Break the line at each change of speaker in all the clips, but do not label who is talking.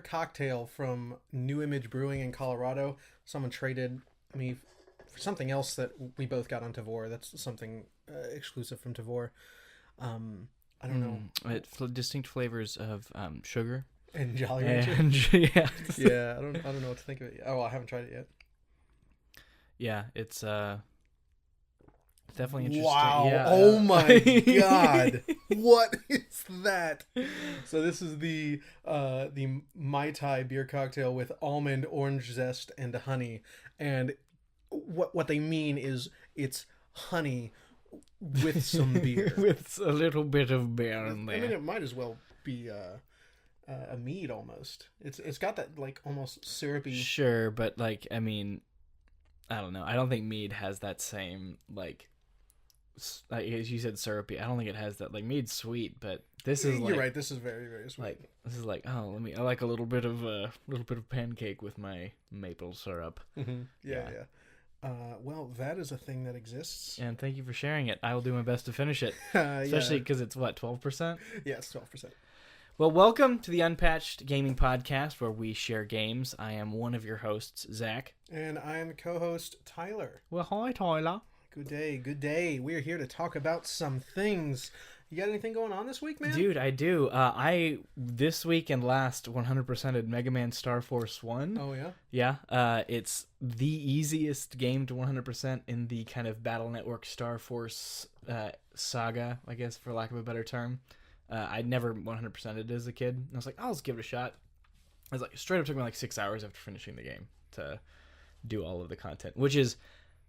cocktail from New Image Brewing in Colorado. Someone traded me for something else that we both got on Tavor. That's something exclusive from Tavor. I don't know.
Distinct flavors of sugar
and Jolly Rancher.
Yeah.
Yeah, I don't know what to think of it. Oh, I haven't tried it yet.
Yeah, it's definitely interesting.
Wow!
Yeah,
oh my god! What is that? So this is the Mai Tai beer cocktail with almond, orange zest, and honey. And what they mean is it's honey with some beer,
with a little bit of beer in there.
I mean, it might as well be a mead almost. It's got that like almost syrupy.
Sure, but like I mean, I don't know. I don't think mead has that same like as you said syrupy. I don't think it has that. Like mead's sweet, but this is like,
you're right. This is very, very sweet.
Like this is like I like a little bit of pancake with my maple syrup.
Mm-hmm. Yeah. Well, that is a thing that exists.
And thank you for sharing it. I will do my best to finish it, especially because it's what 12%.
Yeah, it's 12%.
Well, welcome to the Unpatched Gaming Podcast, where we share games. I am one of your hosts, Zach.
And I am the co-host, Tyler.
Well, hi, Tyler.
Good day, good day. We are here to talk about some things. You got anything going on this week, man?
Dude, I do. I, this week and last, 100%ed Mega Man Star Force 1.
Oh, yeah?
Yeah. It's the easiest game to 100% in the kind of Battle Network Star Force saga, I guess, for lack of a better term. I'd never 100%ed it as a kid. And I was like, I'll just give it a shot. I was like, straight up took me like 6 hours after finishing the game to do all of the content, which is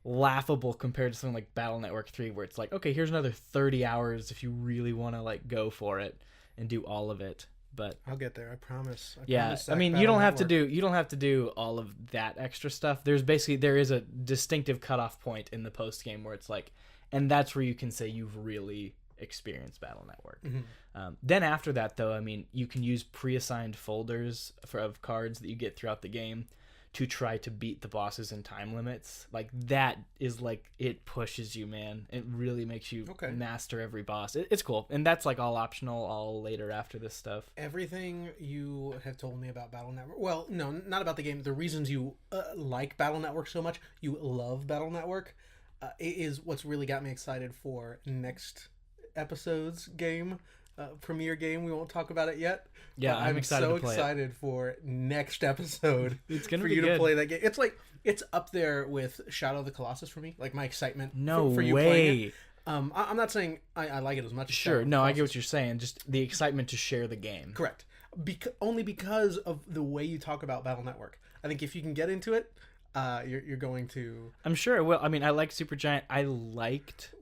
laughable compared to something like Battle Network 3, where it's like, okay, here's another 30 hours if you really want to like go for it and do all of it. But
I'll get there, I promise.
I mean, you don't have to do all of that extra stuff. There is a distinctive cutoff point in the post game where it's like, and that's where you can say you've really experienced Battle Network.
Mm-hmm.
Then after that, though, I mean, you can use pre-assigned folders of cards that you get throughout the game to try to beat the bosses in time limits. Like that is like, it pushes you, man. It really makes you master every boss. It's cool. And that's like all optional, all later after this stuff.
Everything you have told me about Battle Network, well, no, not about the game, the reasons you like Battle Network so much, you love Battle Network, is what's really got me excited for next episode's game. Premiere game. We won't talk about it yet.
Yeah, I'm excited to play
excited
it.
for next episode.
It's gonna
for
be
you
good.
To play that game. It's up there with Shadow of the Colossus for me. Like my excitement. For you
way.
Playing it. I'm not saying I like it as much.
Sure, no, I get what you're saying. Just the excitement to share the game.
Correct. Only because of the way you talk about Battle Network. I think if you can get into it, you're going to.
I'm sure it will. I mean, I like Supergiant.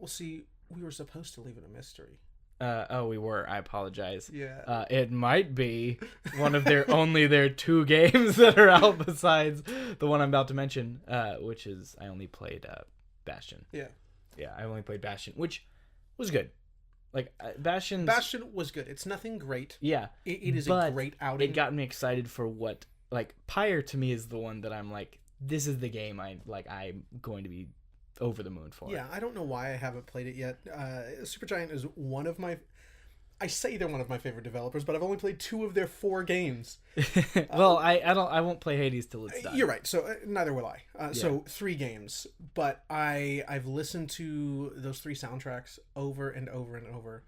Well, see, we were supposed to leave it a mystery.
We were. I apologize.
Yeah.
It might be one of their their 2 games that are out besides the one I'm about to mention, which is I only played Bastion.
Yeah.
Yeah, I only played Bastion, which was good. Like Bastion
was good. It's nothing great.
Yeah.
It is a great outing.
It got me excited for what like Pyre to me is the one that I'm like, this is the game I'm going to be over the moon for.
Yeah, I don't know why I haven't played it yet. Supergiant is one of my... I say they're one of my favorite developers, but I've only played 2 of their 4 games.
Well, I won't play Hades till it's done.
You're right. So neither will I. So 3 games, but I've listened to those 3 soundtracks over and over and over.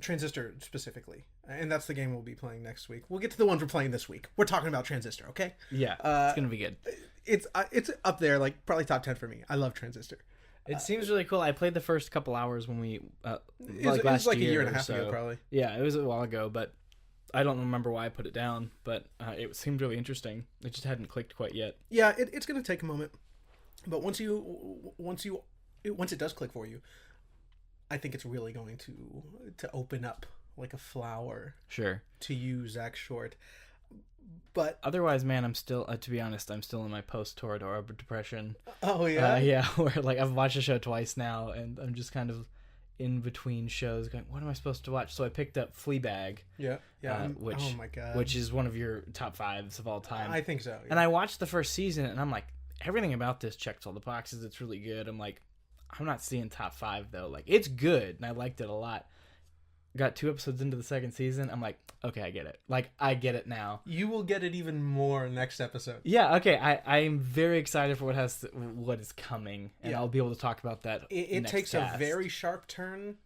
Transistor specifically, and that's the game we'll be playing next week. We'll get to the ones we're playing this week. We're talking about Transistor, okay?
Yeah, it's gonna be good.
It's up there, like probably top 10 for me. I love Transistor.
It seems really cool. I played the first couple hours when we
it was like a year and a half ago, probably.
Yeah, it was a while ago, but I don't remember why I put it down. But it seemed really interesting. It just hadn't clicked quite yet.
Yeah, it's gonna take a moment, but once it does click for you, I think it's really going to open up like a flower.
Sure.
To use Zach Short. But
otherwise, man, I'm still, to be honest, I'm still in my post-Toradora depression.
Oh, yeah?
Yeah, where like I've watched the show twice now, and I'm just kind of in between shows going, what am I supposed to watch? So I picked up Fleabag.
Yeah.
Which,
oh, my God.
Which is one of your top 5s of all time.
I think so. Yeah.
And I watched the first season, and I'm like, everything about this checks all the boxes. It's really good. I'm like, I'm not seeing top 5 though. Like, it's good, and I liked it a lot. got 2 episodes into the second season, I'm like, okay, I get it. Like, I get it now.
You will get it even more next episode.
Yeah, okay. I'm very excited for what is coming, and
Yeah.
I'll be able to talk about that.
It
next
takes
cast.
a very sharp turn.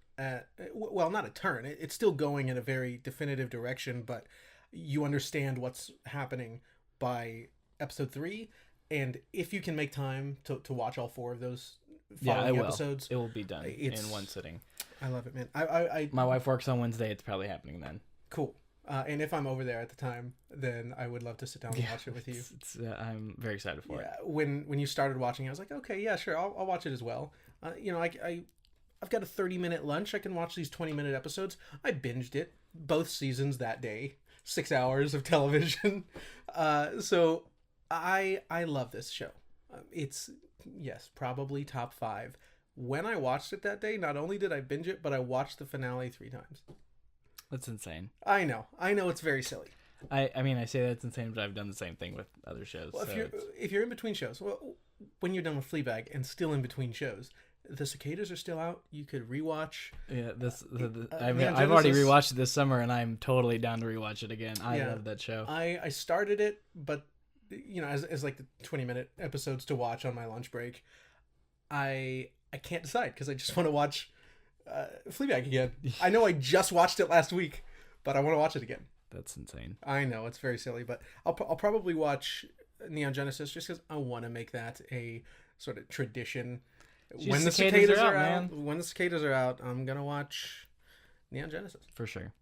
Well, not a turn. It's still going in a very definitive direction, but you understand what's happening by episode 3. And if you can make time to watch all 4 of those following episodes,
it will be done in one sitting.
I love it, man.
My wife works on Wednesday. It's probably happening then.
Cool. And if I'm over there at the time, then I would love to sit down and watch it with you.
I'm very excited for it.
When you started watching, I was like, okay, yeah, sure, I'll watch it as well. I've got a 30-minute lunch. I can watch these 20-minute episodes. I binged it, both seasons that day. 6 hours of television. So I love this show. It's, yes, probably top 5. When I watched it that day, not only did I binge it, but I watched the finale 3 times.
That's insane.
I know it's very silly.
I mean, I say that's insane, but I've done the same thing with other shows.
Well, if you're in between shows, well, when you're done with Fleabag and still in between shows, the Cicadas are still out. You could rewatch.
Yeah, I've already rewatched it this summer, and I'm totally down to rewatch it again. I love that show.
I started it, but as like the 20-minute episodes to watch on my lunch break, I can't decide because I just want to watch Fleabag again. I know I just watched it last week, but I want to watch it again.
That's insane.
I know it's very silly, but I'll probably watch Neon Genesis just because I want to make that a sort of tradition. When the cicadas are out, I'm gonna watch Neon Genesis
for sure.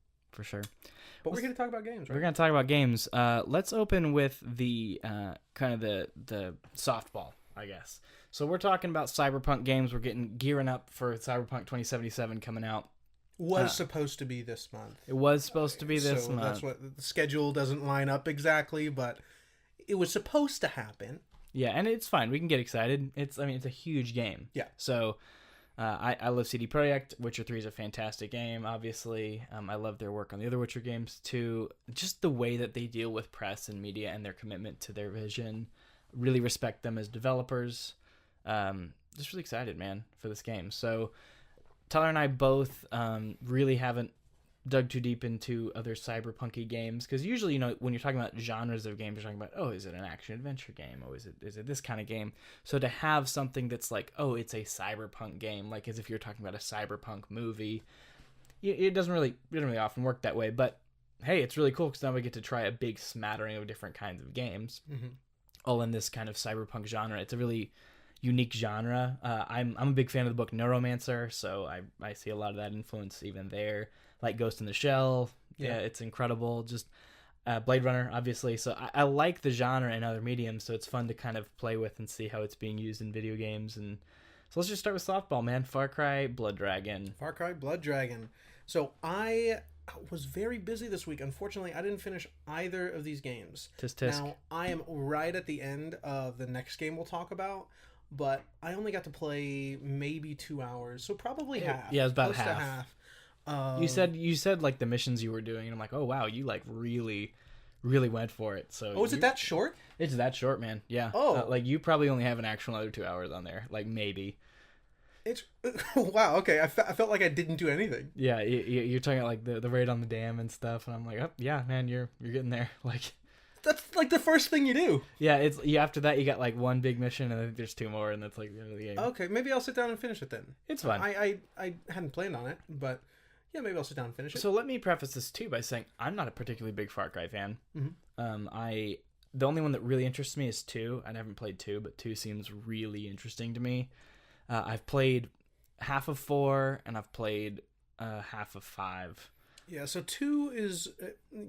But we're gonna talk about games, right?
We're gonna talk about games. Let's open with the kind of the softball, I guess. So we're talking about Cyberpunk games. We're gearing up for Cyberpunk 2077 coming out.
Was supposed to be this month.
It was supposed to be this month.
That's what the schedule doesn't line up exactly, but it was supposed to happen.
Yeah, and it's fine. We can get excited. It's a huge game.
Yeah.
So I love CD Projekt. Witcher 3 is a fantastic game, obviously. I love their work on the other Witcher games, too. Just the way that they deal with press and media and their commitment to their vision. Really respect them as developers. Just really excited, man, for this game. So Tyler and I both really haven't dug too deep into other cyberpunky games, because usually, when you're talking about genres of games, you're talking about, is it an action adventure game, is it this kind of game? So to have something that's like, it's a cyberpunk game, like as if you're talking about a cyberpunk movie, it doesn't really often work that way. But hey, it's really cool because now we get to try a big smattering of different kinds of games, all in this kind of cyberpunk genre. It's a really unique genre. I'm a big fan of the book Neuromancer, so I see a lot of that influence even there. Like Ghost in the Shell. Yeah, it's incredible. Just Blade Runner, obviously. So I like the genre in other mediums, so it's fun to kind of play with and see how it's being used in video games. And so let's just start with softball, man. Far Cry, Blood Dragon.
So I was very busy this week. Unfortunately, I didn't finish either of these games.
Tisk.
Now, I am right at the end of the next game we'll talk about, but I only got to play maybe 2 hours, so probably half.
Yeah, it was about
close to half.
You said like the missions you were doing, and I'm like, oh wow, you like really went for it. So
is it that short?
It's that short, man. Yeah. Like you probably only have an actual other 2 hours on there, like maybe.
It's wow. Okay, I felt like I didn't do anything.
Yeah, you're talking about like the raid on the dam and stuff, and I'm like, oh yeah, man, you're getting there. Like
that's like the first thing you do.
Yeah, it's after that you got like one big mission, and I think there's 2 more, and that's like the end of the game.
Okay, maybe I'll sit down and finish it then.
It's fun.
I hadn't planned on it, but yeah, maybe I'll sit down and finish it.
So let me preface this too by saying I'm not a particularly big Far Cry fan.
Mm-hmm.
The only one that really interests me is 2. I haven't played 2, but 2 seems really interesting to me. I've played half of 4, and I've played half of 5.
Yeah, so 2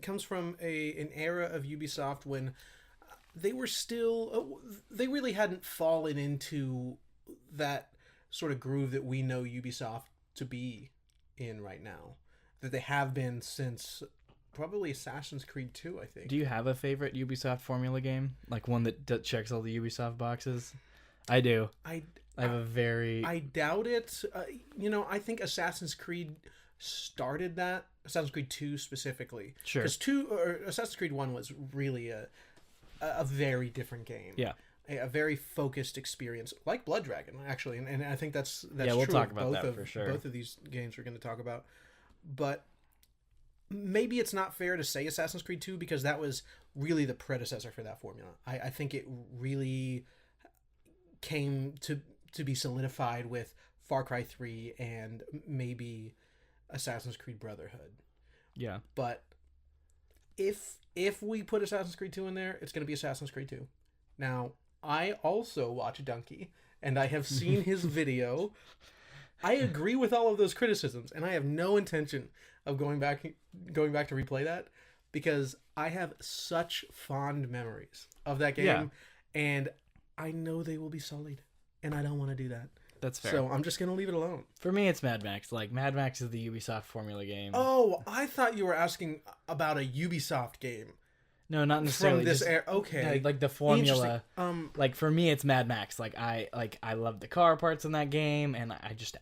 comes from an era of Ubisoft when they were still they really hadn't fallen into that sort of groove that we know Ubisoft to be in right now, that they have been since probably Assassin's Creed 2, I think.
Do you have a favorite Ubisoft formula game, like one that checks all the Ubisoft boxes? I do. I
doubt it. I think Assassin's Creed started that. Assassin's Creed 2 specifically.
Sure.
Because Assassin's Creed 1 was really a very different game.
Yeah.
A very focused experience, like Blood Dragon, actually, and I think that's
yeah, we'll
true
talk about
both
that for sure.
Both of these games we're going to talk about, but maybe it's not fair to say Assassin's Creed 2 because that was really the predecessor for that formula. I think it really came to be solidified with Far Cry 3 and maybe Assassin's Creed Brotherhood.
Yeah.
But if we put Assassin's Creed 2 in there, it's going to be Assassin's Creed 2. Now, I also watch Dunkey, and I have seen his video. I agree with all of those criticisms, and I have no intention of going back to replay that because I have such fond memories of that game, and I know they will be sullied, and I don't want to do that.
That's fair.
So I'm just going to leave it alone.
For me, it's Mad Max. Like, Mad Max is the Ubisoft formula game.
Oh, I thought you were asking about a Ubisoft game.
No, not necessarily.
From this era. Okay.
Like the formula. Like for me, it's Mad Max. Like I love the car parts in that game, and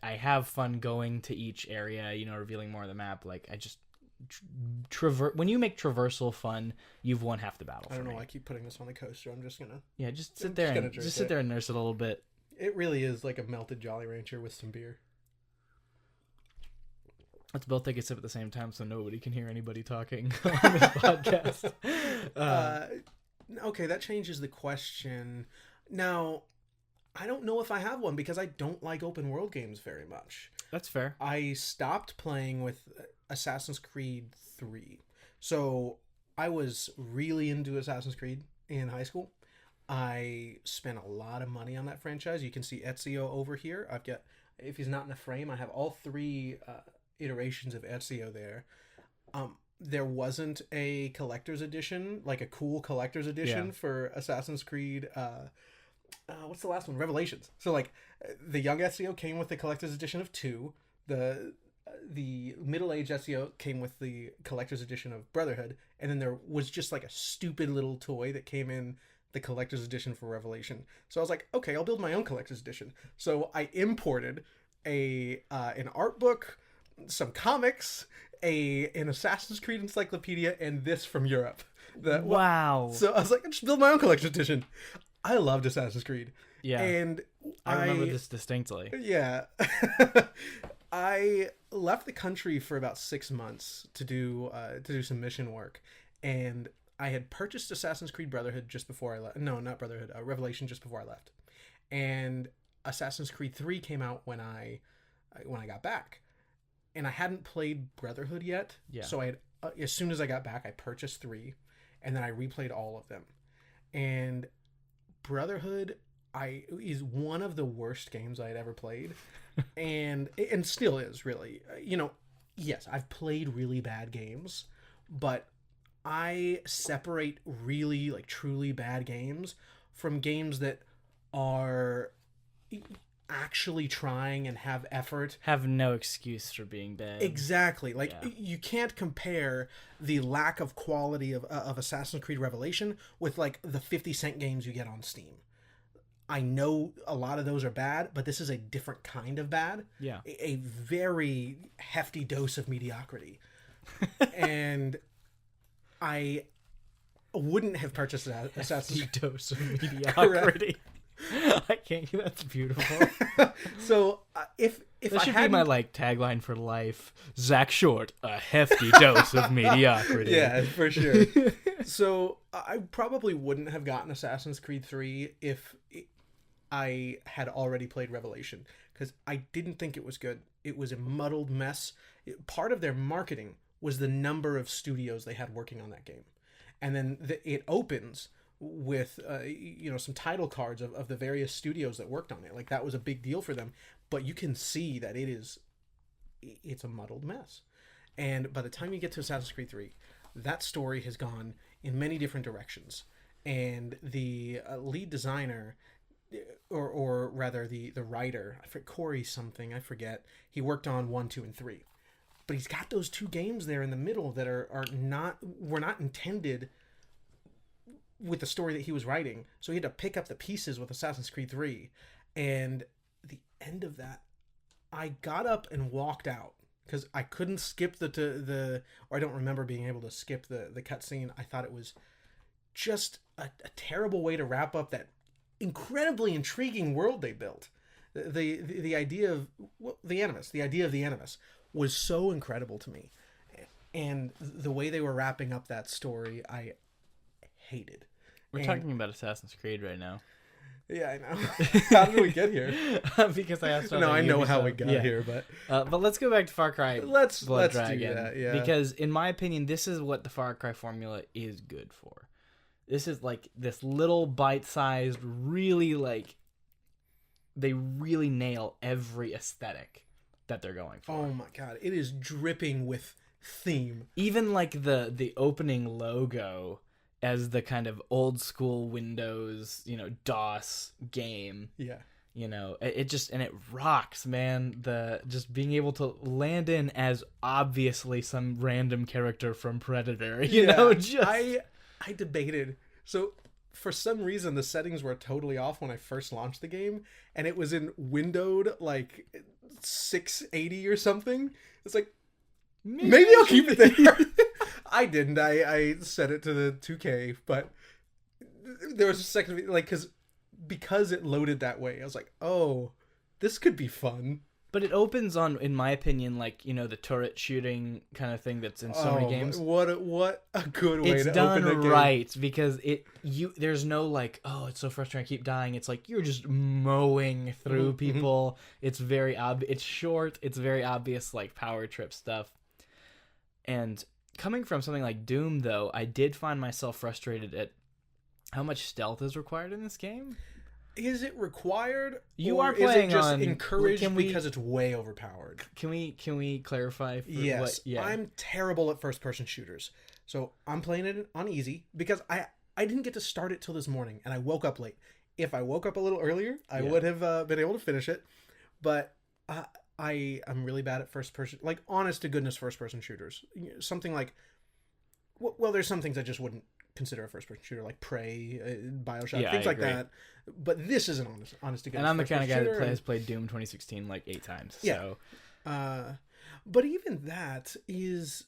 I have fun going to each area. Revealing more of the map. Like I just when you make traversal fun, you've won half the battle.
I don't know. I keep putting this on the coaster. I'm just gonna.
Yeah, just sit there and nurse it a little bit.
It really is like a melted Jolly Rancher with some beer.
Let's both take a sip at the same time so nobody can hear anybody talking on this podcast.
Okay, that changes the question. Now, I don't know if I have one because I don't like open world games very much.
That's fair.
I stopped playing with Assassin's Creed 3. So I was really into Assassin's Creed in high school. I spent a lot of money on that franchise. You can see Ezio over here. I've got, if he's not in the frame, I have all three iterations of Ezio there. There wasn't a collector's edition, like a cool collector's edition for Assassin's Creed. What's the last one? Revelations. So like the young Ezio came with the collector's edition of 2. The middle-aged Ezio came with the collector's edition of Brotherhood, and then there was just like a stupid little toy that came in the collector's edition for Revelation. So I was like, okay, I'll build my own collector's edition. So I imported an art book, some comics, an Assassin's Creed encyclopedia, and this from Europe.
Wow.
So I was like, I'll just build my own collector's edition. I loved Assassin's Creed.
Yeah.
And
I remember this distinctly.
Yeah. I left the country for about 6 months to do some mission work, and I had purchased Assassin's Creed Brotherhood just before I left. No, not Brotherhood. Revelation just before I left, and Assassin's Creed 3 came out when I got back, and I hadn't played Brotherhood yet.
Yeah.
So I had, as soon as I got back, I purchased 3, and then I replayed all of them, and Brotherhood is one of the worst games I had ever played, and still is, really. Yes, I've played really bad games, but I separate really, like, truly bad games from games that are actually trying and have effort.
Have no excuse for being bad.
Exactly. Like, you can't compare the lack of quality of Assassin's Creed Revelation with, like, the 50-cent games you get on Steam. I know a lot of those are bad, but this is a different kind of bad.
Yeah.
A very hefty dose of mediocrity. And I wouldn't have purchased Assassin's
Creed. Dose of mediocrity. I can't. That's beautiful.
So if
that should be my tagline for life. Zach Short, a hefty dose of mediocrity.
Yeah, for sure. So I probably wouldn't have gotten Assassin's Creed 3 if I had already played Revelation, because I didn't think it was good. It was a muddled mess. Part of their marketing was the number of studios they had working on that game. And then it opens with some title cards of the various studios that worked on it. Like, that was a big deal for them. But you can see that it's a muddled mess. And by the time you get to Assassin's Creed 3, that story has gone in many different directions. And the lead designer, or rather the writer, Corey something, I forget, he worked on 1, 2, and 3. But he's got those 2 games there in the middle that were not intended with the story that he was writing. So he had to pick up the pieces with Assassin's Creed 3. And the end of that, I got up and walked out because I couldn't skip or I don't remember being able to skip the cutscene. I thought it was just a terrible way to wrap up that incredibly intriguing world they built. The idea of the Animus was so incredible to me. and the way they were wrapping up that story, I hated.
We're talking about Assassin's Creed right now.
Yeah, I know. How did we get here?
Because I asked.
No, I know how we got here,
but let's go back to Far Cry.
Let's
Blood
do
Dragon,
that. Yeah,
because in my opinion, this is what the Far Cry formula is good for. This is like this little bite-sized, really like they really nail every aesthetic that they're going for.
Oh my god, it is dripping with theme.
Even like the opening logo as the kind of old school Windows, DOS game.
Yeah.
It rocks, man. The just being able to land in as obviously some random character from Predator,
I debated. So for some reason the settings were totally off when I first launched the game, and it was in windowed like 680 or something. It's like maybe I'll keep it there. I didn't. I set it to the 2K, but there was a second because it loaded that way. I was like, "Oh, this could be fun."
But it opens on, in my opinion, like, the turret shooting kind of thing that's in so many games.
What a good way to open a game.
It's done right, because there's no like, oh, it's so frustrating, I keep dying. It's like you're just mowing through people. It's very it's short. It's very obvious, like power trip stuff. And coming from something like Doom, though, I did find myself frustrated at how much stealth is required in this game.
Is it required?
You are playing
is it just
on
encouraged because it's way overpowered?
Can we clarify?
Yes, I'm terrible at first-person shooters, so I'm playing it on easy because I didn't get to start it till this morning, and I woke up late. If I woke up a little earlier, I would have been able to finish it. But I'm really bad at first-person, like honest to goodness first-person shooters. Something like, well, there's some things I just wouldn't consider a first-person shooter, like Prey, Bioshock, things like that. But this is an honest to goodness.
And I'm the kind of guy that has played Doom 2016 like 8 times.
Yeah. So. But even that is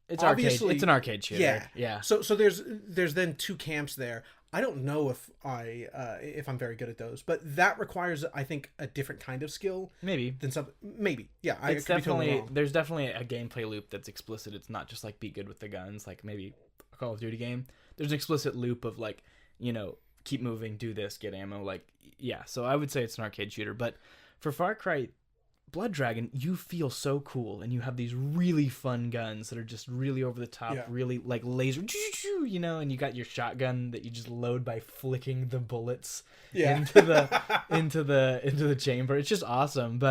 it's arcade. It's an arcade shooter. Yeah.
So there's then two camps there. I don't know if I'm very good at those, but that requires, I think, a different kind of skill. Maybe. Yeah.
It's definitely there's definitely a gameplay loop that's explicit. It's not just like be good with the guns, like maybe a Call of Duty game. There's an explicit loop of like, keep moving, do this, get ammo, like, yeah. So I would say it's an arcade shooter. But for Far Cry Blood Dragon, you feel so cool, and you have these really fun guns that are just really over the top, really like laser, and you got your shotgun that you just load by flicking the bullets into the chamber. It's just awesome.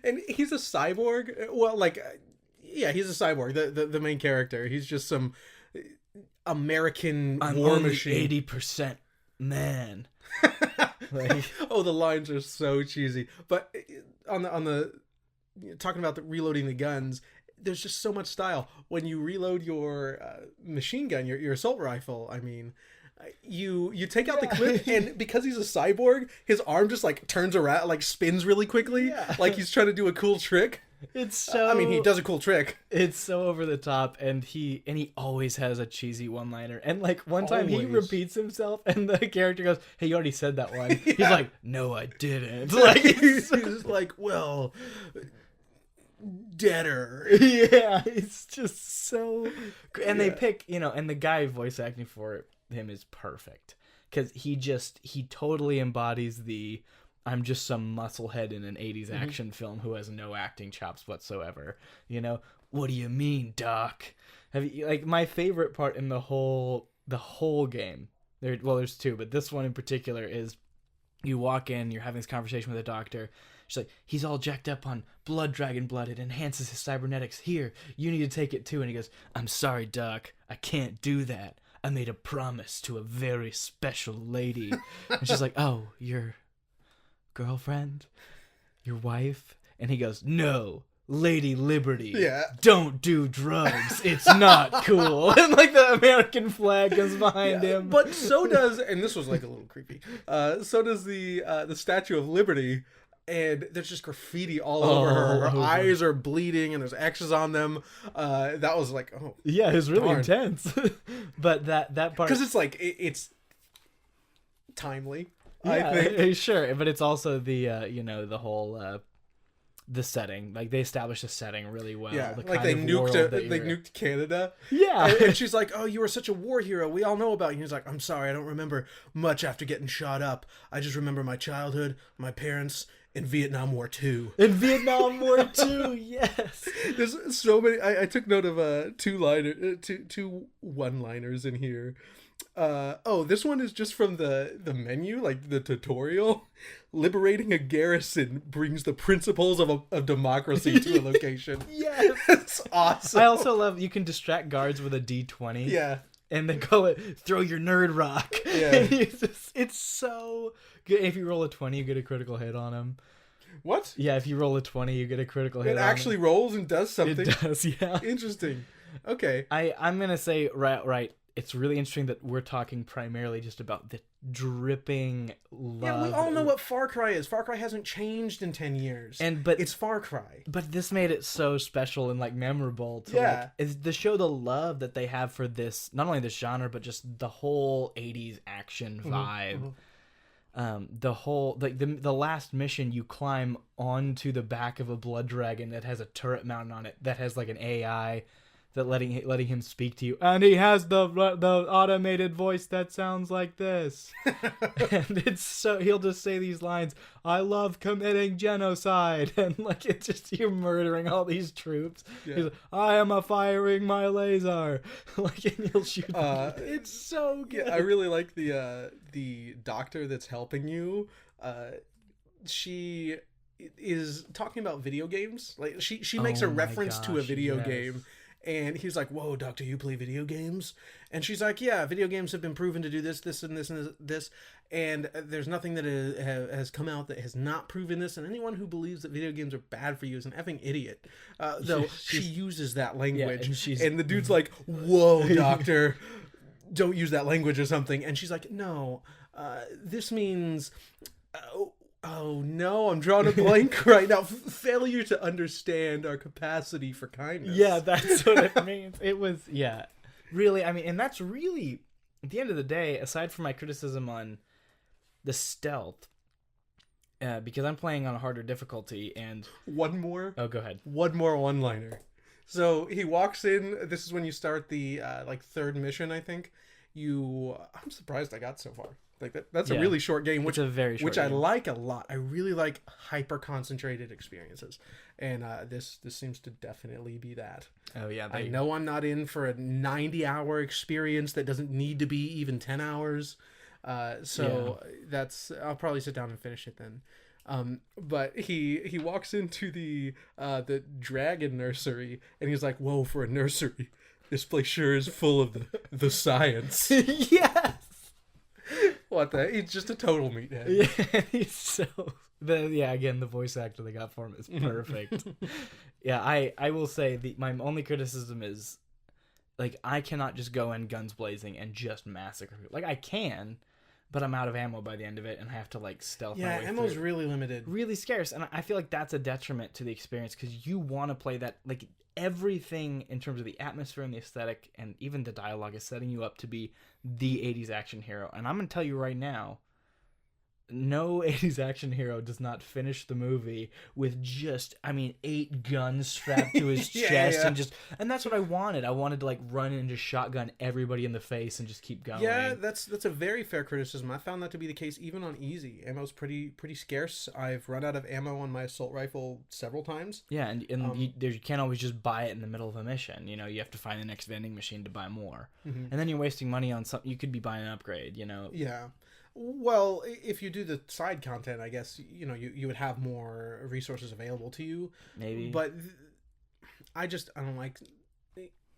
And he's a cyborg. Well, he's a cyborg. The main character. He's just some American war machine.
80% man.
The lines are so cheesy. But on the talking about reloading the guns, there's just so much style when you reload your machine gun, your assault rifle. I mean, you take out the clip, and because he's a cyborg, his arm just like turns around, like spins really quickly, like he's trying to do a cool trick.
It's so.
I mean, he does a cool trick.
It's so over the top, and he always has a cheesy one-liner. And like one time he repeats himself, and the character goes, "Hey, you already said that one." He's like, "No, I didn't."
Like he's like, "Well, deader."
Yeah, it's just so. And they pick, and the guy voice acting for him is perfect because he totally embodies the. I'm just some musclehead in an 80s action film who has no acting chops whatsoever. What do you mean, Doc? My favorite part in the whole game. There's two, but this one in particular is you walk in, you're having this conversation with a doctor. She's like, he's all jacked up on blood dragon blood. It enhances his cybernetics. Here, you need to take it too. And he goes, I'm sorry, Doc. I can't do that. I made a promise to a very special lady. And she's like, oh, your girlfriend? Your wife? And he goes, no, Lady Liberty.
Yeah.
Don't do drugs. It's not cool. And like the American flag goes behind him.
But so does, and this was like a little creepy, so does the Statue of Liberty. And there's just graffiti all over her. Her eyes are bleeding, and there's X's on them. That was like, oh,
yeah, it was really intense. But that part,
because it's like it's timely.
Yeah,
I think
sure, but it's also the the whole the setting. Like they established the setting really well.
Yeah,
the
like
kind
they
of world
nuked
that
they
you're-
nuked Canada.
Yeah.
And she's like, "Oh, you were such a war hero. We all know about you." And he's like, "I'm sorry, I don't remember much after getting shot up. I just remember my childhood, my parents, and Vietnam War 2."
In Vietnam War 2, yes.
There's so many. I took note of two one-liners in here. This one is just from the menu, like the tutorial. Liberating a garrison brings the principles of democracy to a location.
Yes.
That's awesome.
I also love you can distract guards with a D20.
Yeah.
And then call it throw your nerd rock.
Yeah.
It's so good. If you roll a 20, you get a critical hit on him.
What?
Yeah, if you roll a 20, you get a critical hit
It
on
actually rolls and does
him.
something.
It does, yeah.
Interesting. Okay.
I'm going to say, right. It's really interesting that we're talking primarily just about the dripping love.
Yeah, we all know what Far Cry is. Far Cry hasn't changed in 10 years.
But
it's Far Cry.
But this made it so special and like memorable to is to show the love that they have for this, not only this genre, but just the whole 80s action vibe. The whole the last mission, you climb onto the back of a blood dragon that has a turret mounted on it that has like an AI that letting him speak to you, and he has the automated voice that sounds like this. And it's so he'll just say these lines, "I love committing genocide," and like it's just you're murdering all these troops.
Yeah.
He's like, "I am firing my laser," like, and he'll shoot. It's so good.
Yeah, I really like the doctor that's helping you. She is talking about video games. Like she makes a reference to a video game. And he's like, "Whoa, doctor, you play video games?" And she's like, "Yeah, video games have been proven to do this, this, and this, and this. And there's nothing that has come out that has not proven this. And anyone who believes that video games are bad for you is an effing idiot." Though she uses that language.
Yeah,
and the dude's like, "Whoa, doctor, don't use that language or something." And she's like, "No, this means..." Oh no, I'm drawing a blank right now. Failure to understand our capacity for kindness.
Yeah, that's what it means. It was, really, I mean, and that's really, at the end of the day, aside from my criticism on the stealth, because I'm playing on a harder difficulty, and...
One more?
Oh, go ahead.
One more one-liner. So, he walks in, this is when you start the, third mission, I think. I'm surprised I got so far. Like that's a really short game, which
it's a very short
which
game.
I like a lot. I really like hyper concentrated experiences, and this seems to definitely be that.
Oh yeah,
I know I'm not in for a 90-hour experience that doesn't need to be even 10 hours. That's I'll probably sit down and finish it then. But he walks into the dragon nursery, and he's like, "Whoa, for a nursery, this place sure is full of the science."
Yes.
What the? He's just a total meathead.
Yeah, he's so... again, the voice actor they got for him is perfect. Yeah, I will say, my only criticism is, like, I cannot just go in guns blazing and just massacre people. Like, I can, but I'm out of ammo by the end of it, and I have to, like, stealth my way
ammo's
through.
really limited.
Really scarce, and I feel like that's a detriment to the experience, because you want to play that, like... Everything in terms of the atmosphere and the aesthetic and even the dialogue is setting you up to be the 80s action hero. And I'm going to tell you right now, no 80s action hero does not finish the movie with just, 8 guns strapped to his chest. And that's what I wanted. I wanted to like run and just shotgun everybody in the face and just keep going.
Yeah, that's a very fair criticism. I found that to be the case even on easy. Ammo's pretty scarce. I've run out of ammo on my assault rifle several times.
Yeah, and you can't always just buy it in the middle of a mission. You know, you have to find the next vending machine to buy more. Mm-hmm. And then you're wasting money on something. You could be buying an upgrade, you know.
Yeah. Well, if you do the side content, I guess, you would have more resources available to you. Maybe. But I don't like...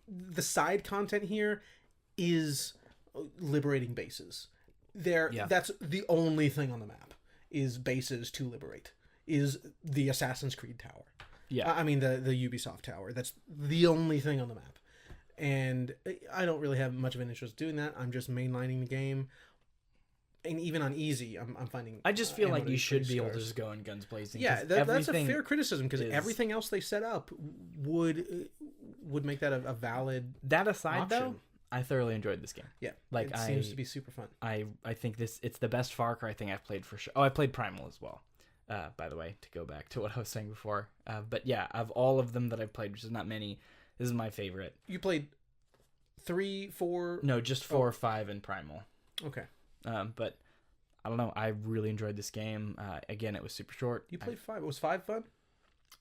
The side content here is liberating bases. That's the only thing on the map, is bases to liberate. Is the Assassin's Creed Tower. Yeah. I mean, the Ubisoft Tower. That's the only thing on the map. And I don't really have much of an interest doing that. I'm just mainlining the game. And even on easy, I'm finding...
I just feel like you should be able to just go in guns blazing.
Yeah, that's a fair criticism, because everything else they set up would make that a valid
That aside,
option.
though, I thoroughly enjoyed this game.
Yeah, it seems to be super fun.
I think it's the best Far Cry thing I've played for sure. Oh, I played Primal as well. By the way, to go back to what I was saying before. But yeah, of all of them that I've played, which is not many, this is my favorite.
You played 3, 4?
No, just 4, 5, and Primal.
Okay.
But I don't know. I really enjoyed this game. Again, it was super short.
You played 5. Was 5 fun?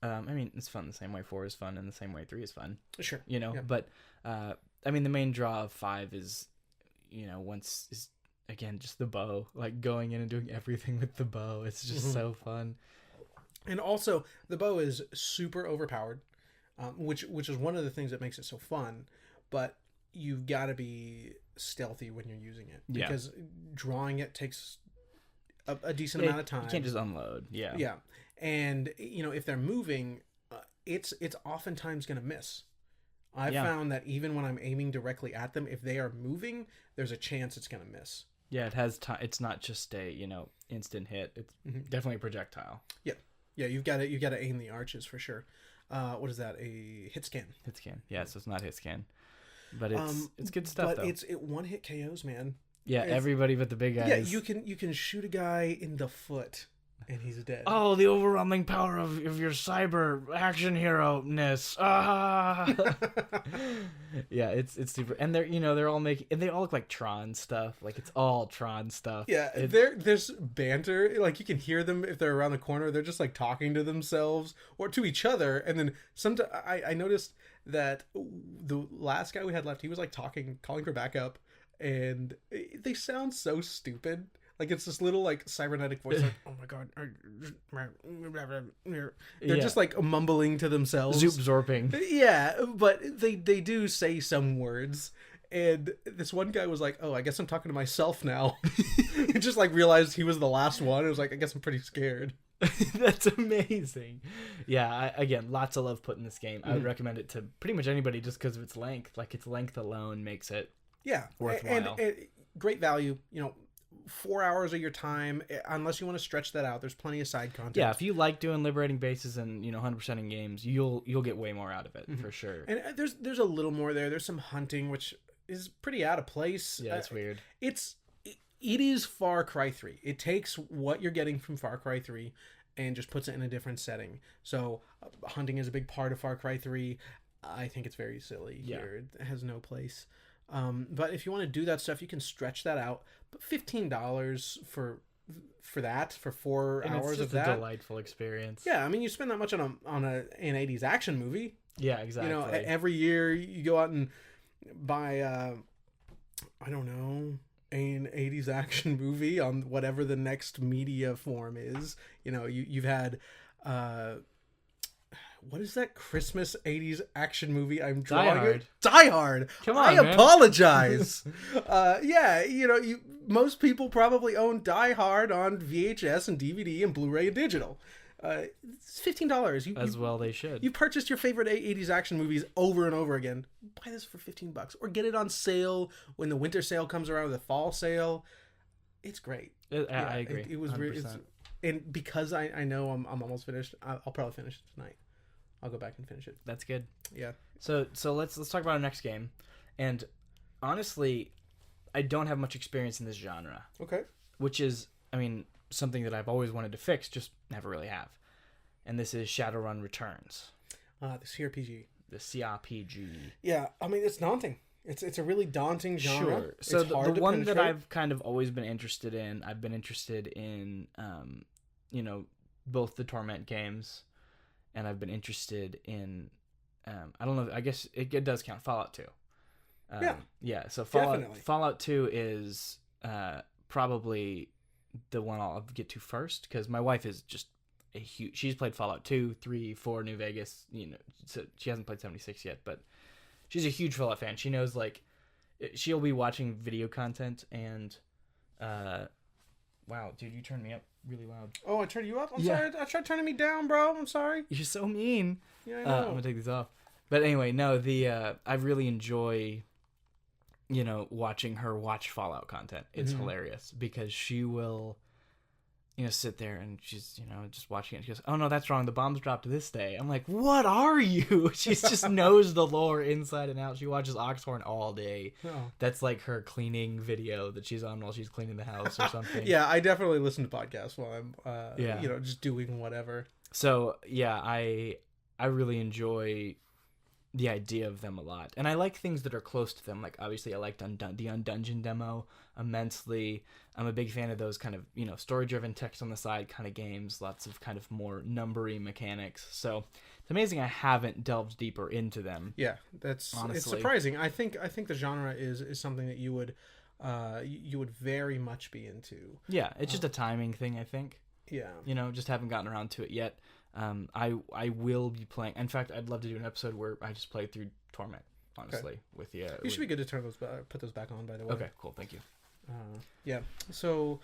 I mean, it's fun the same way 4 is fun, and the same way 3 is fun.
Sure.
You know,
Yeah.
but I mean, the main draw of 5 is, once is again just the bow, like going in and doing everything with the bow. It's just so fun.
And also, the bow is super overpowered, which is one of the things that makes it so fun. But you've got to be stealthy when you're using it, because drawing it takes a decent amount of time.
You can't just unload.
Yeah. And if they're moving, it's oftentimes going to miss. I've found that even when I'm aiming directly at them, if they are moving, there's a chance it's going to miss. Yeah,
it has time. It's not just a instant hit. It's definitely a projectile.
Yeah, you've got to aim the arches for sure. What is that? A hit scan.
Hit scan. Yeah, so it's not hit scan, but it's good stuff.
But
though.
it one hit KOs, man.
Yeah, everybody but the big guys.
Yeah, you can shoot a guy in the foot and he's dead.
Oh, the overwhelming power of your cyber action hero-ness. Ah. Yeah, it's super. And they're all making, and they all look like Tron stuff. Like, it's all Tron stuff.
Yeah, there's banter. Like, you can hear them if they're around the corner. They're just like talking to themselves or to each other. And then sometimes I noticed that the last guy we had left, he was like calling for backup, and they sound so stupid. Like, it's this little, like, cybernetic voice, like, oh my god. They're just, like, mumbling to themselves.
Zoop-zorping.
Yeah, but they do say some words. And this one guy was like, oh, I guess I'm talking to myself now. He just, like, realized he was the last one. It was like, I guess I'm pretty scared.
That's amazing. Yeah, again, lots of love put in this game. I would recommend it to pretty much anybody just because of its length. Like, its length alone makes it worthwhile. And
great value, 4 hours of your time, unless you want to stretch that out. There's plenty of side content.
Yeah, if you like doing liberating bases and 100%ing games, you'll get way more out of it for sure.
And there's a little more there. There's some hunting, which is pretty out of place.
Yeah, it's weird.
It is Far Cry 3. It takes what you're getting from Far Cry 3 and just puts it in a different setting. So hunting is a big part of Far Cry 3. I think it's very silly here. It has no place. But if you want to do that stuff, you can stretch that out. But $15 for 4 hours of that,
it's a delightful experience.
Yeah, I mean, you spend that much on an 80s action movie.
Yeah, exactly.
Every year you go out and buy I don't know, an 80s action movie on whatever the next media form is. You've had what is that Christmas 80s action movie I'm drawing? Die Hard.
Come on,
I apologize. Most people probably own Die Hard on VHS and DVD and Blu-ray and digital. It's $15.
As well they should.
You purchased your favorite 80s action movies over and over again. Buy this for $15 or get it on sale when the winter sale comes around or the fall sale. It's great.
I agree.
It was really, and because I know I'm almost finished, I'll probably finish it tonight. I'll go back and finish it.
That's good.
Yeah.
So let's talk about our next game. And honestly, I don't have much experience in this genre.
Okay.
Which is, I mean, something that I've always wanted to fix, just never really have. And this is Shadowrun Returns.
The CRPG.
The CRPG.
Yeah, I mean, it's daunting. It's a really daunting genre.
Sure. So the one that I've kind of always been interested in, I've been interested in, both the Torment games, and I've been interested in, I don't know, I guess it does count, Fallout 2. Yeah, so Fallout 2 is probably the one I'll get to first, because my wife is just she's played Fallout 2, 3, 4, New Vegas, so she hasn't played 76 yet, but she's a huge Fallout fan. She knows, like, she'll be watching video content and, wow, dude, you turned me up really loud.
Oh, I turned you up? I'm sorry. I tried turning me down, bro. I'm sorry.
You're so mean.
Yeah, I know.
I'm gonna take these off. But anyway, no, I really enjoy, watching her watch Fallout content. It's hilarious because she will sit there and she's, just watching it. She goes, "Oh no, that's wrong. The bombs dropped this day." I'm like, "What are you?" She just knows the lore inside and out. She watches Oxhorn all day. Oh. That's like her cleaning video that she's on while she's cleaning the house or something.
Yeah, I definitely listen to podcasts while I'm, just doing whatever.
So yeah, I really enjoy the idea of them a lot, and I like things that are close to them. Like obviously, I liked the Undungeon demo immensely. I'm a big fan of those kind of story-driven text on the side kind of games. Lots of kind of more numbery mechanics. So it's amazing I haven't delved deeper into them.
Yeah, honestly. It's surprising. I think the genre is something that you would very much be into.
Yeah, it's just a timing thing, I think.
Yeah.
Just haven't gotten around to it yet. I will be playing. In fact, I'd love to do an episode where I just play through Torment. Honestly, with you.
You should be good to put those back on. By the way.
Okay, cool. Thank you.
Yeah. So,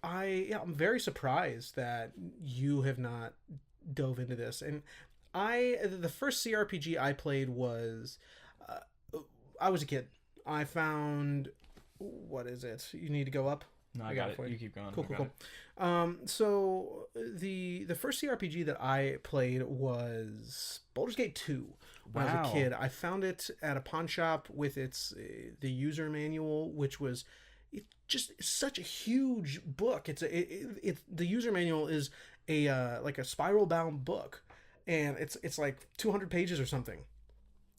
I'm very surprised that you have not dove into this. And the first CRPG I played was, I was a kid. I found, what is it? You need to go up.
No, I got it. You keep going.
Cool. So the first CRPG that I played was Baldur's Gate 2 when I was a kid. I found it at a pawn shop with the user manual, which was just such a huge book. The user manual is like a spiral bound book, and it's like 200 pages or something.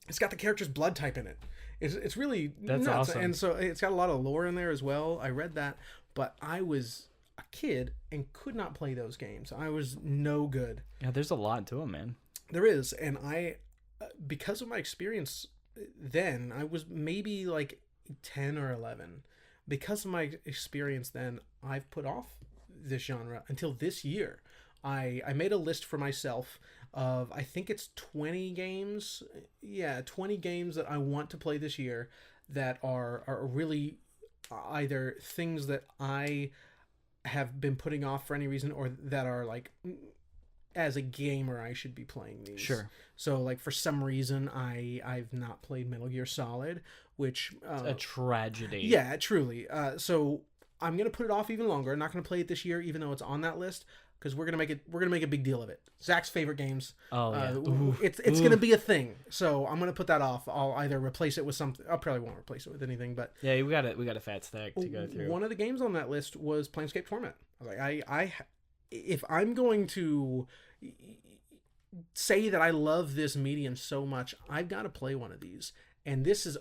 It's got the character's blood type in it. It's really
That's
nuts.
awesome.
And so it's got a lot of lore in there as well. I read that, but I was a kid and could not play those games. I was no good.
Yeah, there's a lot to them, man.
There is, and because of my experience then, I was maybe like 10 or 11. Because of my experience then, I've put off this genre until this year. I made a list for myself of, I think it's 20 games. Yeah, 20 games that I want to play this year that are really either things that I have been putting off for any reason, or that are like, as a gamer, I should be playing these.
Sure.
So like for some reason I've not played Metal Gear Solid, which
it's a tragedy.
Yeah, truly. So I'm gonna put it off even longer. I'm not gonna play it this year, even though it's on that list, because we're gonna make a big deal of it. Zach's favorite games.
Oh yeah.
It's gonna be a thing. So I'm gonna put that off. I'll either replace it with something. I probably won't replace it with anything, but
yeah, we got a fat stack to go through.
One of the games on that list was Planescape Torment. I was like, if I'm going to say that I love this medium so much, I've got to play one of these. And this is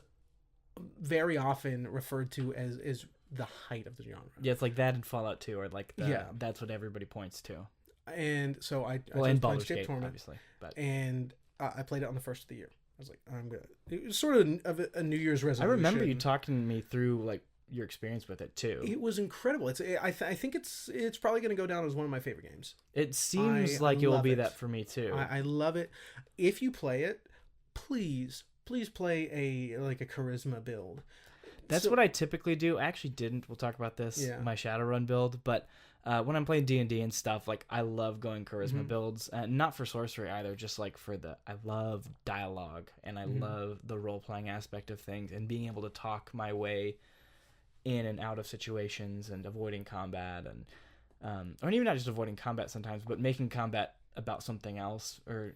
very often referred to as the height of the genre.
Yeah, it's like that and Fallout 2, or like that's what everybody points to.
And so I
and Baldur's Gate, Torment, obviously,
and I played it on the first of the year. I was like, I'm good. It was sort of a New Year's resolution.
I remember you talking me through like your experience with it too.
It was incredible. I think it's probably going to go down as one of my favorite games.
It seems like it will be that for me too.
I love it. If you play it, please play a charisma build.
That's what I typically do. I actually didn't. We'll talk about this. Yeah. My Shadowrun build, but when I'm playing D&D and stuff, like I love going charisma builds, not for sorcery either. Just like I love dialogue, and I love the role playing aspect of things, and being able to talk my way in and out of situations and avoiding combat, and or even not just avoiding combat sometimes, but making combat about something else. Or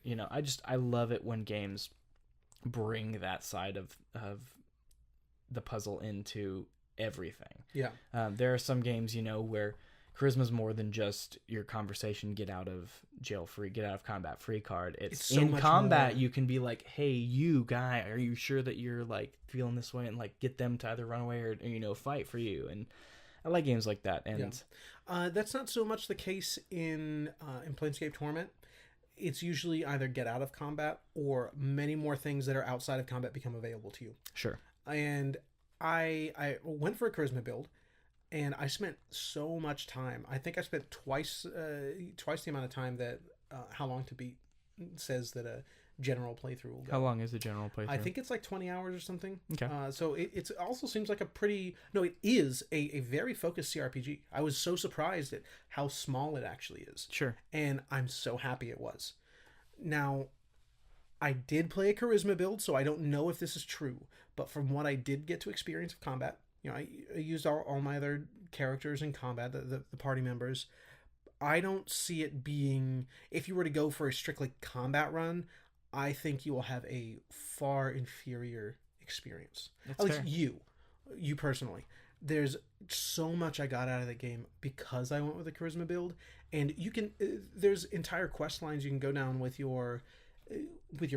I love it when games bring that side of the puzzle into everything.
Yeah.
There are some games where charisma is more than just your conversation get out of jail free, get out of combat free card. It's so in combat more. You can be like, hey, you guy, are you sure that you're like feeling this way, and like get them to either run away or fight for you. And I like games like that. And
that's not so much the case in Planescape Torment. It's usually either get out of combat, or many more things that are outside of combat become available to you.
Sure.
And I went for a charisma build, and I spent so much time. I think I spent twice the amount of time that How Long to Beat says that a general playthrough will go.
How long is the general playthrough?
I think it's like 20 hours or something.
Okay.
So it also seems like it is a very focused CRPG. I was so surprised at how small it actually is.
Sure.
And I'm so happy it was. Now, I did play a charisma build, so I don't know if this is true, but from what I did get to experience of combat, I used all my other characters in combat, the party members. I don't see it being, if you were to go for a strictly combat run, I think you will have a far inferior experience.
That's
At least
fair.
you personally. There's so much I got out of the game because I went with a charisma build, and you can there's entire quest lines you can go down with your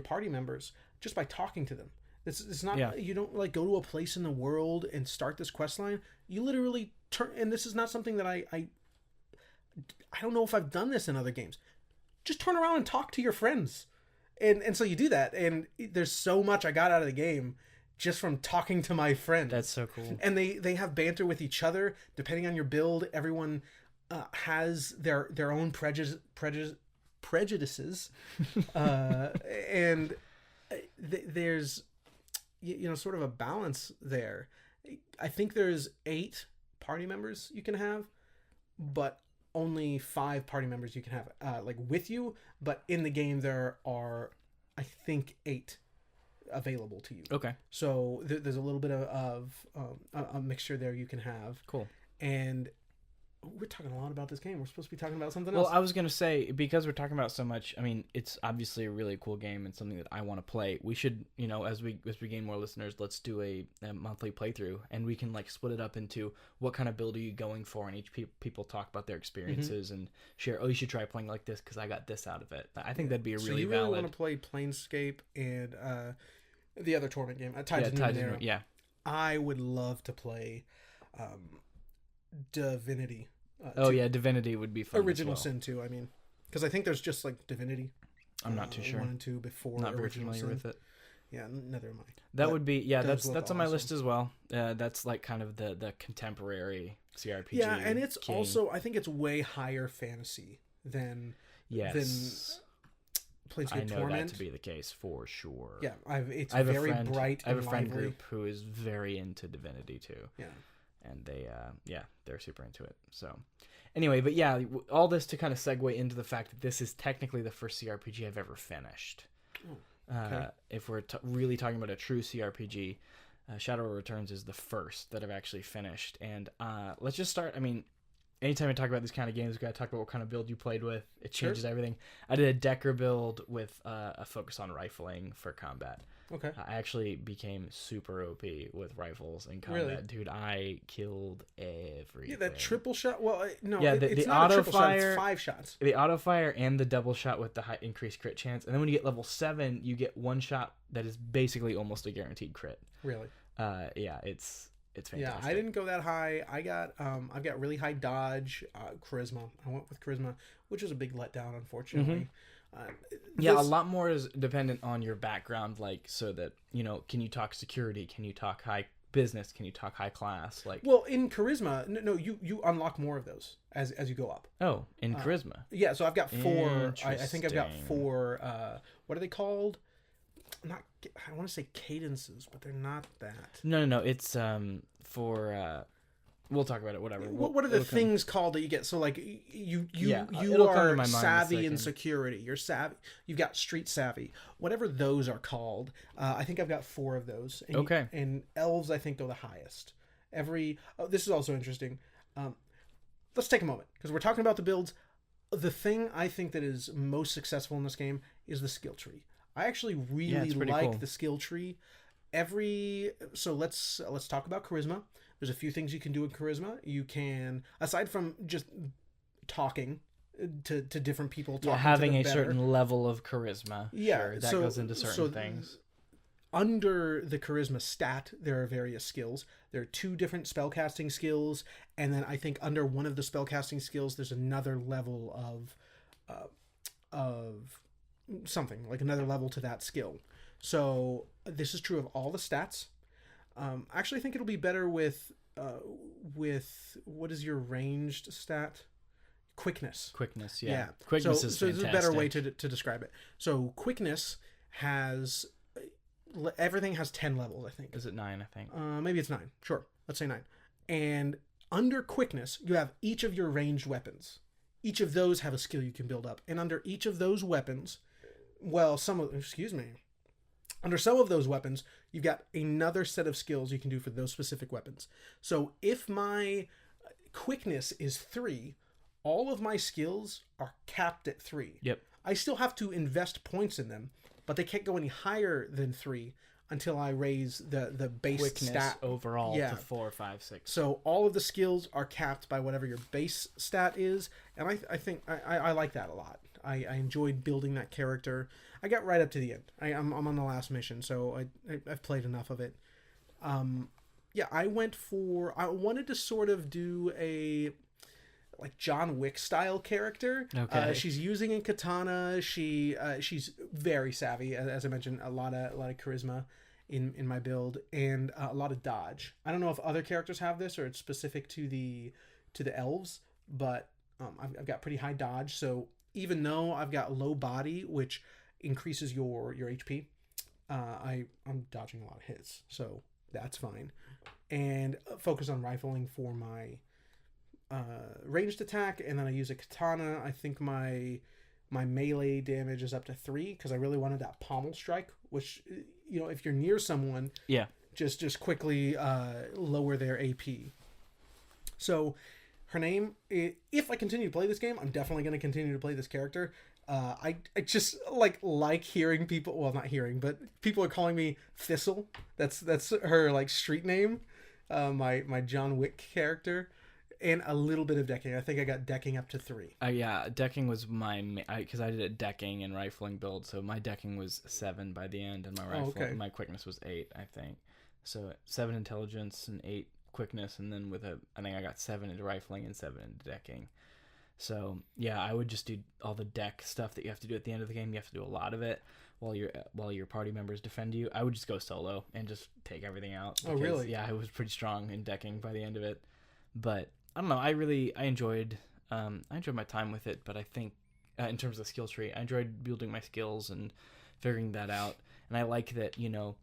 party members just by talking to them. It's not you don't like go to a place in the world and start this quest line. You literally turn, and this is not something that I don't know if I've done this in other games. Just turn around and talk to your friends. And so you do that, and there's so much I got out of the game just from talking to my friends.
That's so cool.
And they have banter with each other depending on your build. Everyone has their own prejudices, and there's sort of a balance there. I think there's 8 party members you can have, but only 5 party members you can have like with you. But in the game there are, I think, 8 available to you.
Okay.
So there's a little bit of a mixture there you can have.
Cool.
And we're talking a lot about this game. We're supposed to be talking about something else.
Well, I was going to say, because we're talking about so much, I mean, it's obviously a really cool game and something that I want to play. We should, as we gain more listeners, let's do a monthly playthrough, and we can like split it up into what kind of build are you going for, and each people talk about their experiences and share, oh, you should try playing like this because I got this out of it. I think that'd be a really
so you
valid...
really want to play Planescape and the other tournament game, Tides of Numenera.
Yeah.
I would love to play Divinity.
Divinity would be fun.
Original Sin 2, I mean. Because I think there's just like Divinity.
I'm not too sure.
1 and 2 before
Not very
Original
familiar
Sin.
with it.
Yeah, neither am I.
That
But
would be, that's
look
on my
awesome.
list as well. That's like kind of the contemporary CRPG.
Yeah, and it's
king.
also, I think it's way higher fantasy than
Yes.
Planescape
I know
Torment.
that to be the case for sure.
Yeah, it's
I have
very
a friend,
bright
I have a
and
friend
lively.
group who is very into Divinity too.
Yeah.
And they're super into it. So anyway, but yeah, all this to kind of segue into the fact that this is technically the first CRPG I've ever finished.
Okay.
If we're really talking about a true CRPG, Shadowrun Returns is the first that I've actually finished. And let's just start. I mean, anytime I talk about these kind of games, we've got to talk about what kind of build you played with. It changes everything. I did a Decker build with a focus on rifling for combat.
Okay.
I actually became super OP with rifles in combat.
Really?
Dude, I killed everything.
Yeah, that triple shot. Well, no,
Yeah,
it's
the
not a
auto
triple shot.
fire-
It's 5 shots.
The auto fire and the double shot with the high increased crit chance. And then when you get level 7, you get one shot that is basically almost a guaranteed crit.
Really?
Yeah, it's fantastic.
Yeah, I didn't go that high. I've got really high dodge, charisma. I went with charisma, which was a big letdown, unfortunately.
Yeah, a lot more is dependent on your background, like, so that, can you talk security? Can you talk high business? Can you talk high class? Like,
well, in charisma, no, you unlock more of those as you go up.
oh, in charisma.
Yeah, so I've got 4. I think I've got
Interesting.
4. What are they called? I want to say cadences, but they're not that.
No. It's for we'll talk about it. Whatever.
What are the things called that you get? So like you
it'll come to
are
my mind in a
savvy in
second.
security. You're savvy. You've got street savvy. Whatever those are called. I think I've got 4 of those. And
Okay.
And elves, I think, go the highest. This is also interesting. Let's take a moment because we're talking about the builds. The thing I think that is most successful in this game is the skill tree. I actually really
it's pretty
like
cool.
the skill tree. So let's talk about charisma. There's a few things you can do in charisma. You can, aside from just talking to different people, talking
having
to them
a
better,
certain level of charisma.
Yeah,
Sure, that goes into certain things.
Under the charisma stat, there are various skills. There are 2 different spellcasting skills, and then I think under one of the spellcasting skills, there's another level of something, like another level to that skill. So this is true of all the stats. I actually think it'll be better with what is your ranged stat? Quickness.
Quickness, yeah.
Yeah.
Quickness
so
is
there's
fantastic.
a better way to describe it. So quickness has everything has 10 levels, I think.
Is it 9? I think.
Maybe it's 9. Sure, let's say 9. And under quickness, you have each of your ranged weapons. Each of those have a skill you can build up, and under each of those weapons, well, Under some of those weapons, you've got another set of skills you can do for those specific weapons. So if my quickness is 3, all of my skills are capped at 3.
Yep.
I still have to invest points in them, but they can't go any higher than 3 until I raise the base
Quickness
stat
overall to 4, 5, 6.
So all of the skills are capped by whatever your base stat is, and I think I like that a lot. I enjoyed building that character. I got right up to the end. I'm on the last mission, so I've played enough of it. Yeah, I wanted to sort of do a like John Wick style character.
Okay.
She's using a katana. She's very savvy, as I mentioned. A lot of charisma in my build, and a lot of dodge. I don't know if other characters have this or it's specific to the elves, but I've got pretty high dodge. So even though I've got low body, which increases your HP, I'm dodging a lot of hits, so that's fine. And focus on rifling for my ranged attack, and then I use a katana. I think my melee damage is up to 3 because I really wanted that pommel strike, which, you know, if you're near someone, just quickly lower their AP. So her name, if I continue to play this game, I'm definitely going to continue to play this character. I just like hearing people, well, not hearing, but people are calling me Thistle. That's her like street name. My John Wick character. And a little bit of decking. I think I got decking up to 3.
Yeah, decking was because I did a decking and rifling build, so my decking was 7 by the end, and my quickness was 8, I think. So 7 intelligence and 8 quickness, and then I think I got 7 into rifling and 7 into decking. So yeah, I would just do all the deck stuff that you have to do at the end of the game. You have to do a lot of it while your party members defend you. I would just go solo and just take everything out.
Oh, really?
Yeah, I was pretty strong in decking by the end of it, but I don't know. I enjoyed my time with it, but I think in terms of the skill tree, I enjoyed building my skills and figuring that out. And I like that, you know,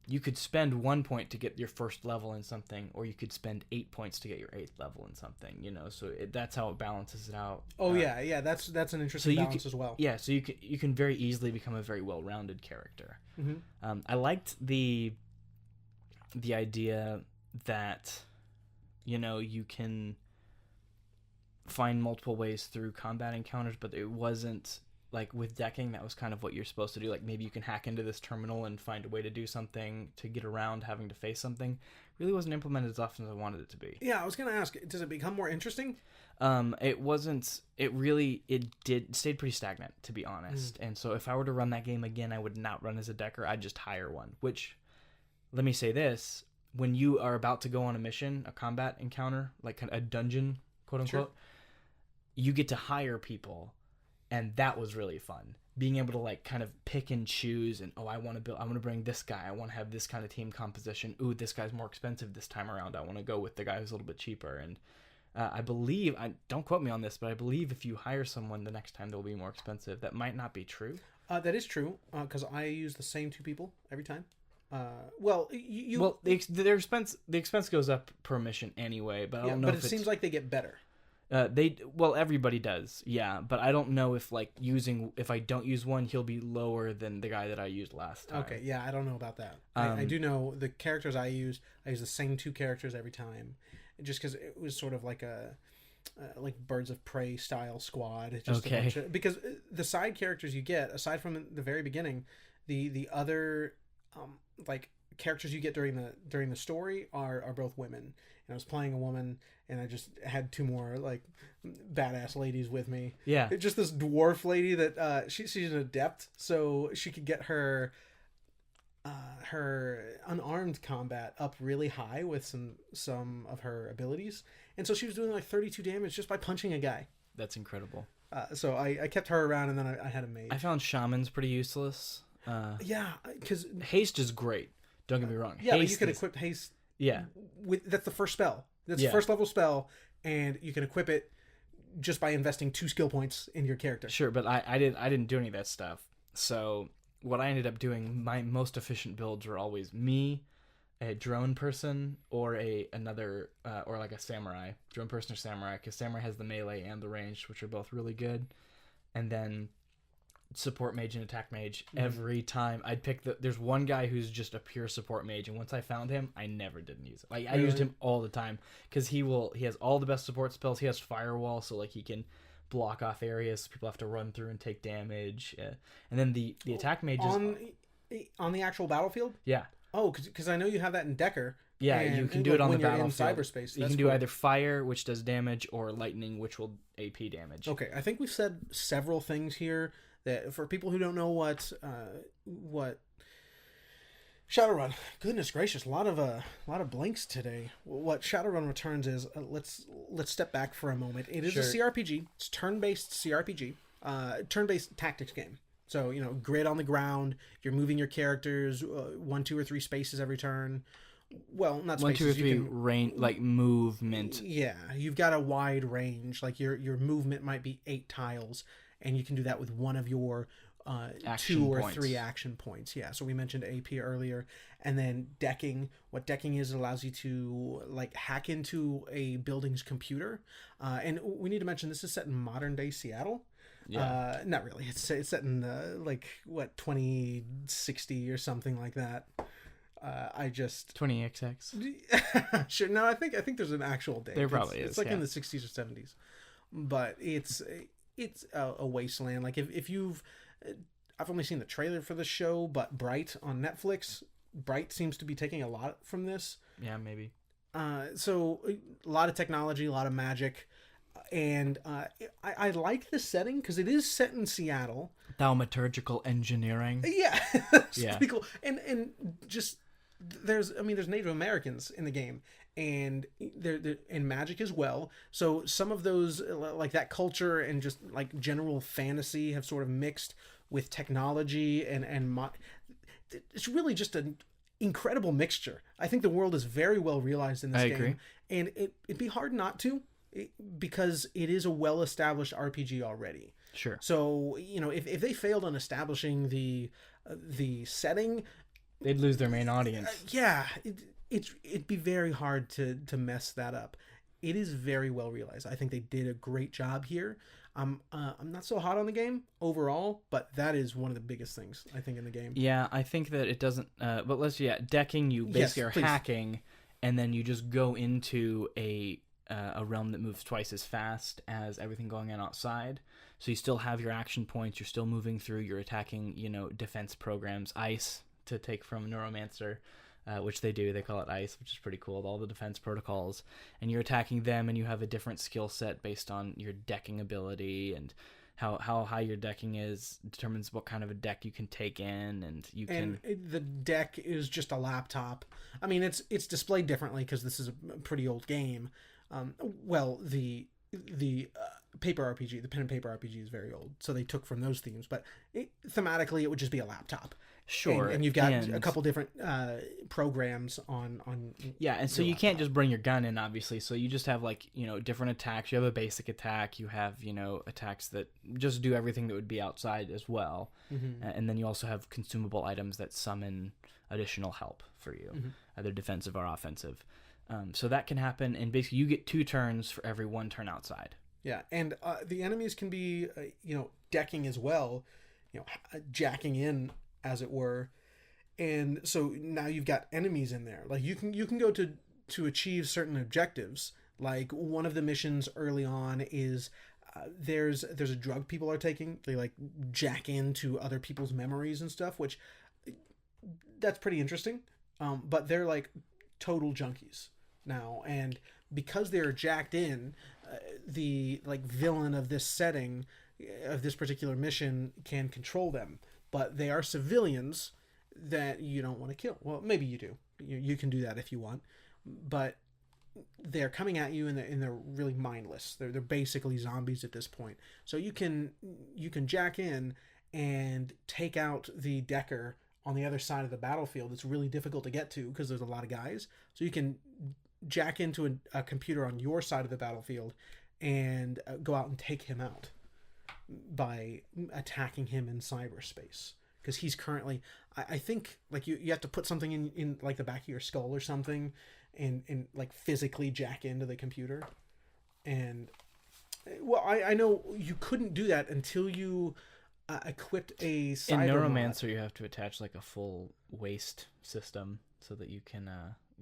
you could spend 1 point to get your first level in something, or you could spend 8 points to get your 8th level in something. You know, so that's how it balances it out.
Oh yeah, that's an interesting balance as well.
Yeah, so you can very easily become a very well-rounded character.
Mm-hmm.
I liked the idea that, you know, you can find multiple ways through combat encounters, but it wasn't like with decking that was kind of what you're supposed to do. Like maybe you can hack into this terminal and find a way to do something to get around having to face something. It really wasn't implemented as often as I wanted it to be.
Yeah, I was gonna ask, does it become more interesting?
It wasn't. It stayed pretty stagnant, to be honest. And so if I were to run that game again, I would not run as a decker. I'd just hire one. Which, let me say this: when you are about to go on a mission, a combat encounter, like a dungeon, quote unquote, you get to hire people, and that was really fun. Being able to like kind of pick and choose, and I want to bring this guy. I want to have this kind of team composition. Ooh, this guy's more expensive this time around. I want to go with the guy who's a little bit cheaper. And I believe, don't quote me on this, but I believe if you hire someone, the next time they'll be more expensive. That might not be true.
That is true, because I use the same 2 people every time.
The expense goes up per mission anyway, but I don't know.
But it seems like they get better.
Everybody does, yeah, but I don't know if if I don't use one, he'll be lower than the guy that I used last time.
Okay, yeah, I don't know about that. I do know the characters I use the same 2 characters every time, just because it was sort of like a like Birds of Prey style squad. Just
okay.
Because the side characters you get, aside from the very beginning, the other like characters you get during the story are both women. And I was playing a woman, and I just had 2 more like badass ladies with me.
Yeah,
just this dwarf lady that she's an adept, so she could get her unarmed combat up really high with some of her abilities, and so she was doing like 32 damage just by punching a guy.
That's incredible.
So I kept her around, and then I had a mage.
I found shamans pretty useless.
Yeah, because
haste is great. Don't get me wrong.
Yeah, but you could equip haste.
Yeah,
that's the first spell. That's the first level spell, and you can equip it just by investing 2 skill points in your character.
Sure, but I didn't do any of that stuff. So what I ended up doing, my most efficient builds were always me, a drone person, or another or like a samurai. Drone person or samurai, because samurai has the melee and the range, which are both really good. And then support mage and attack mage every time. I'd pick there's one guy who's just a pure support mage, and once I found him, I never didn't use it. Like I used him all the time because he has all the best support spells. He has firewall, so like he can block off areas so people have to run through and take damage. And then the attack mage
on the actual battlefield.
Yeah.
Oh, because I know you have that in Decker.
Yeah, you can do it on the battlefield.
In cyberspace.
You can do either fire, which does damage, or lightning, which will AP damage.
Okay, I think we've said several things here that for people who don't know what Shadowrun. Goodness gracious, a lot of blanks today. What Shadowrun Returns is. Let's step back for a moment. It is a CRPG. It's turn-based CRPG, turn-based tactics game. So grid on the ground. You're moving your characters 1, 2, or 3 spaces every turn. Well, not spaces.
1, 2, or 3 range, like movement.
Yeah, you've got a wide range. Like your movement might be 8 tiles, and you can do that with one of your 2 or 3 action points. Yeah, so we mentioned AP earlier, and then decking. What decking is, it allows you to like hack into a building's computer. And we need to mention this is set in modern day Seattle. Yeah. Not really. It's set in 2060 or something like that.
20XX.
Sure. No, I think there's an actual date.
There probably is.
It's like in the 60s or 70s, but it's a wasteland. Like if you've, I've only seen the trailer for the show, but Bright on Netflix, Bright seems to be taking a lot from this.
Yeah, maybe.
So a lot of technology, a lot of magic. And I like the setting because it is set in Seattle.
Thaumaturgical engineering.
Yeah, that's pretty cool. And just there's Native Americans in the game, and they're in magic as well. So some of those like that culture and just like general fantasy have sort of mixed with technology and it's really just an incredible mixture. I think the world is very well realized in this game. I agree. And it'd be hard not to. Because it is a well-established RPG already.
Sure.
So if they failed on establishing the setting,
they'd lose their main audience.
It'd be very hard to mess that up. It is very well realized. I think they did a great job here. I'm not so hot on the game overall, but that is one of the biggest things I think in the game.
Yeah, I think that it doesn't. But decking. You basically are hacking, and then you just go into a realm that moves twice as fast as everything going on outside. So you still have your action points. You're still moving through. You're attacking, defense programs. ICE, to take from Neuromancer, which they do. They call it ICE, which is pretty cool. All the defense protocols. And you're attacking them, and you have a different skill set based on your decking ability, and how high your decking is determines what kind of a deck you can take in, and
the deck is just a laptop. I mean, it's displayed differently because this is a pretty old game. The paper RPG, the pen and paper RPG is very old, so they took from those themes. But thematically, it would just be a laptop.
Sure,
and you've got a couple different programs on.
Yeah, and so you can't just bring your gun in, obviously. So you just have different attacks. You have a basic attack. You have attacks that just do everything that would be outside as well, and then you also have consumable items that summon additional help for you, either defensive or offensive. So that can happen, and basically you get 2 turns for every 1 turn outside.
Yeah, and the enemies can be, decking as well, jacking in, as it were. And so now you've got enemies in there. Like you can go to achieve certain objectives. Like one of the missions early on is there's a drug people are taking. They like jack into other people's memories and stuff, which that's pretty interesting. But they're like total junkies now, and because they're jacked in, the villain of this setting, of this particular mission, can control them, but they are civilians that you don't want to kill. Well, maybe you do. You can do that if you want, but they're coming at you and they're really mindless. They're basically zombies at this point. So you can jack in and take out the decker on the other side of the battlefield. It's really difficult to get to because there's a lot of guys. So you can jack into a computer on your side of the battlefield and go out and take him out by attacking him in cyberspace. Because he's currently, I think, you have to put something in the back of your skull or something and physically jack into the computer. And, well, I know you couldn't do that until you equipped a cyber
In
mod.
Neuromancer, you have to attach like a full waste system so that you can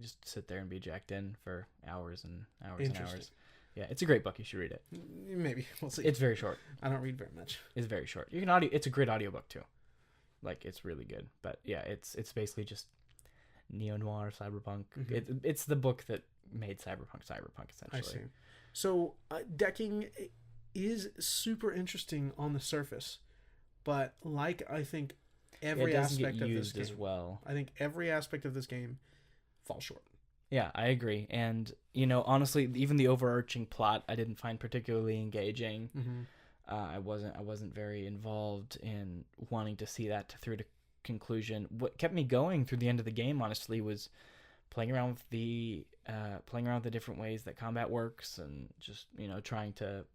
just sit there and be jacked in for hours and hours and hours. Yeah, it's a great book. You should read it.
Maybe we'll see.
It's very short.
I don't read very much.
It's very short. You can It's a great audiobook too. Like it's really good. But yeah, it's basically just neo noir cyberpunk. It's the book that made cyberpunk essentially.
I see. So decking is super interesting on the surface, but like I think every aspect of this game
as well.
I think every aspect of this game falls short.
Yeah, I agree. And, honestly, even the overarching plot I didn't find particularly engaging. I wasn't very involved in wanting to see that through to conclusion. What kept me going through the end of the game, honestly, was playing around with the different ways that combat works and just, trying to,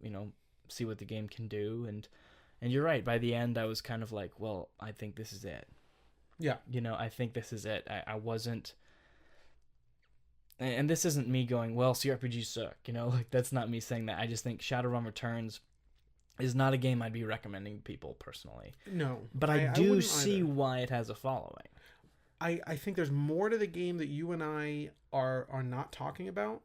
see what the game can do. And you're right. By the end, I was kind of like, well, I think this is it.
Yeah.
I think this is it. I wasn't... And this isn't me going, well, CRPGs suck, that's not me saying that. I just think Shadowrun Returns is not a game I'd be recommending to people personally.
No.
But I do see why it has a following.
I think there's more to the game that you and I are not talking about,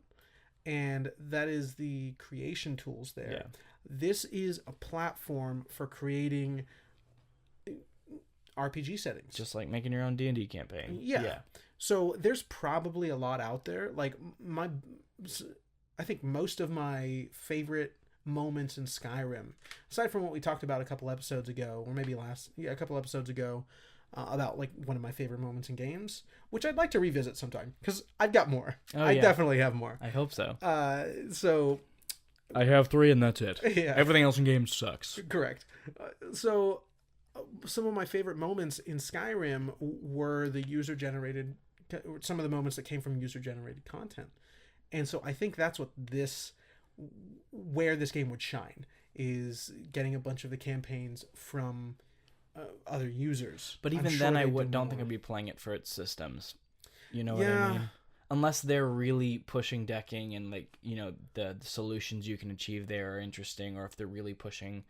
and that is the creation tools there.
Yeah.
This is a platform for creating RPG settings.
Just like making your own D&D campaign.
Yeah. So there's probably a lot out there. Like I think most of my favorite moments in Skyrim, aside from what we talked about a couple episodes ago, or maybe a couple episodes ago, about like one of my favorite moments in games, which I'd like to revisit sometime because I've got more. I definitely have more.
I hope so.
So
I have 3 and that's it.
Yeah.
Everything else in games sucks.
Correct. So some of my favorite moments in Skyrim were some of the moments that came from user-generated content. And so I think that's where this game would shine, is getting a bunch of the campaigns from other users.
But even then, I don't think I'd be playing it for its systems. You know what I mean? Unless they're really pushing decking and the solutions you can achieve there are interesting, or if they're really pushing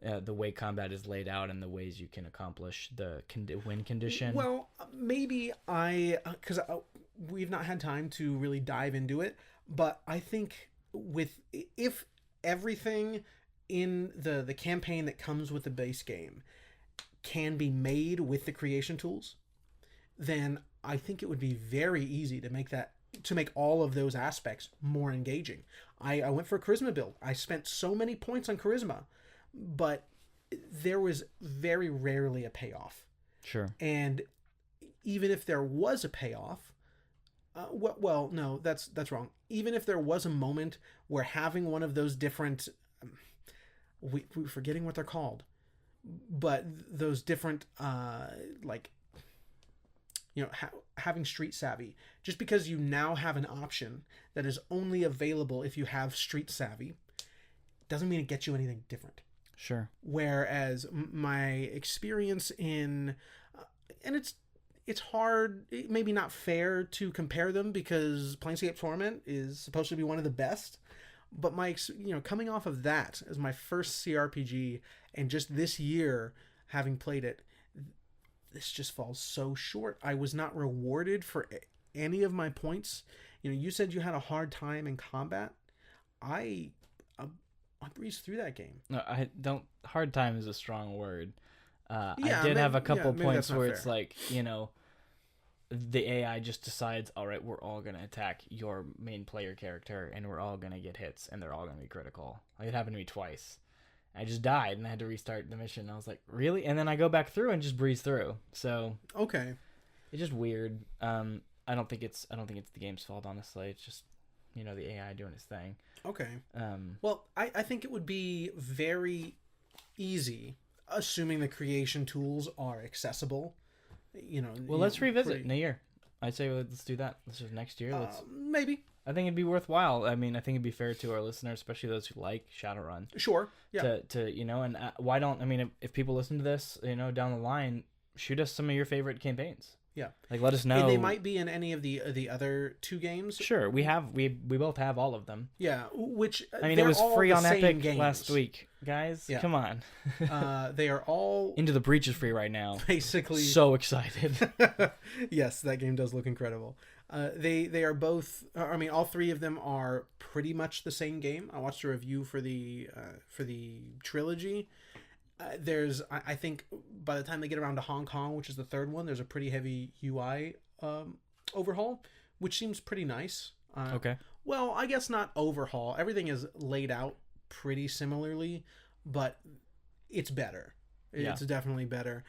the way combat is laid out and the ways you can accomplish the win condition.
Well, maybe because we've not had time to really dive into it, but I think if everything in the campaign that comes with the base game can be made with the creation tools, then I think it would be very easy to make all of those aspects more engaging. I went for a charisma build. I spent so many points on charisma, but there was very rarely a payoff.
Sure.
And even if there was a payoff, no, that's wrong. Even if there was a moment where having one of those different, we're forgetting what they're called, but those different, having street savvy, just because you now have an option that is only available if you have street savvy, doesn't mean it gets you anything different.
Sure.
Whereas my experience in, and it's hard, maybe not fair to compare them because Planescape Torment is supposed to be one of the best, but coming off of that as my first CRPG, and just this year having played it, this just falls so short. I was not rewarded for any of my points. You said you had a hard time in combat. I breezed through that game.
No, I don't. Hard time is a strong word. I did have a couple points where it's like, the AI just decides, all right, we're all going to attack your main player character and we're all going to get hits and they're all going to be critical. It happened to me twice. I just died and I had to restart the mission. I was like, really? And then I go back through and just breeze through. So
okay,
it's just weird. I don't think it's the game's fault, honestly. It's just, the AI doing its thing.
Okay. Well, I think it would be very easy, assuming the creation tools are accessible.
Well, let's revisit in a year. I'd say let's do that. This is next year.
Maybe.
I think it'd be worthwhile. I mean, I think it'd be fair to our listeners, especially those who like Shadowrun.
Sure. Yeah.
And why don't, if people listen to this, down the line, shoot us some of your favorite campaigns.
Yeah.
Let us know.
And they might be in any of the other 2 games.
Sure. We both have all of them.
Yeah. Which
it was free on Epic last week. guys.
Yeah.
Come on.
They are all
Into the Breach is free right now.
basically
So excited.
yes, that game does look incredible. They are both. I mean, all three of them are pretty much the same game. I watched a review for the trilogy. I think by the time they get around to Hong Kong, which is the third one, there's a pretty heavy UI overhaul, which seems pretty nice.
Okay.
Well, I guess not overhaul. Everything is laid out pretty similarly, but it's better. It's definitely better.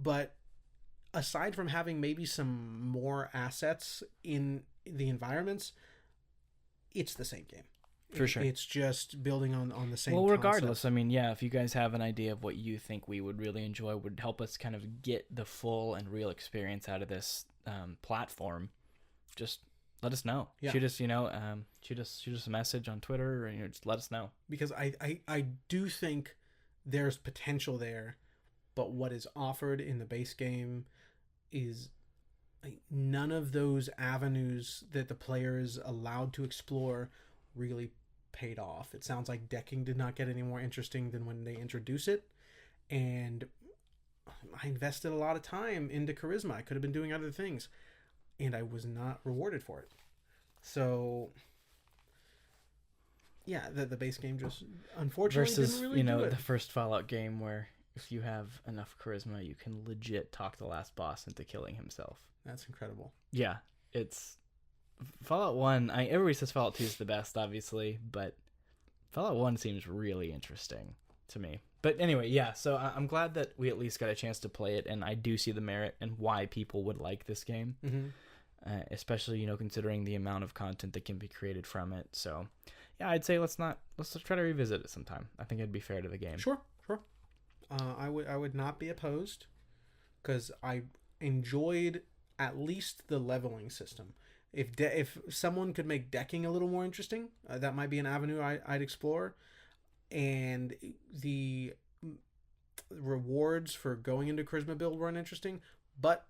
But aside from having maybe some more assets in the environments, it's the same game.
For sure.
It's just building on the same
Well, regardless,
concept.
I mean, yeah, if you guys have an idea of what you think we would really enjoy, would help us kind of get the full and real experience out of this platform, just let us know.
Yeah.
Shoot us, shoot us a message on Twitter, and just let us know.
Because I do think there's potential there, but what is offered in the base game is none of those avenues that the player is allowed to explore really paid off. It sounds like decking did not get any more interesting than when they introduce it, and I invested a lot of time into charisma. I could have been doing other things, and I was not rewarded for it. So yeah, the base game just unfortunately
Versus,
didn't really do it.
the first Fallout game where if you have enough charisma, you can legit talk the last boss into killing himself.
That's incredible.
Yeah, it's Fallout 1. Everybody says Fallout 2 is the best, obviously, but Fallout 1 seems really interesting to me. But anyway, yeah, so I'm glad that we at least got a chance to play it, and I do see the merit and why people would like this game, especially, considering the amount of content that can be created from it. So, yeah, I'd say let's try to revisit it sometime. I think it'd be fair to the game.
Sure. I would not be opposed, because I enjoyed at least the leveling system. If someone could make decking a little more interesting, that might be an avenue I'd explore. And the rewards for going into charisma build weren't interesting, but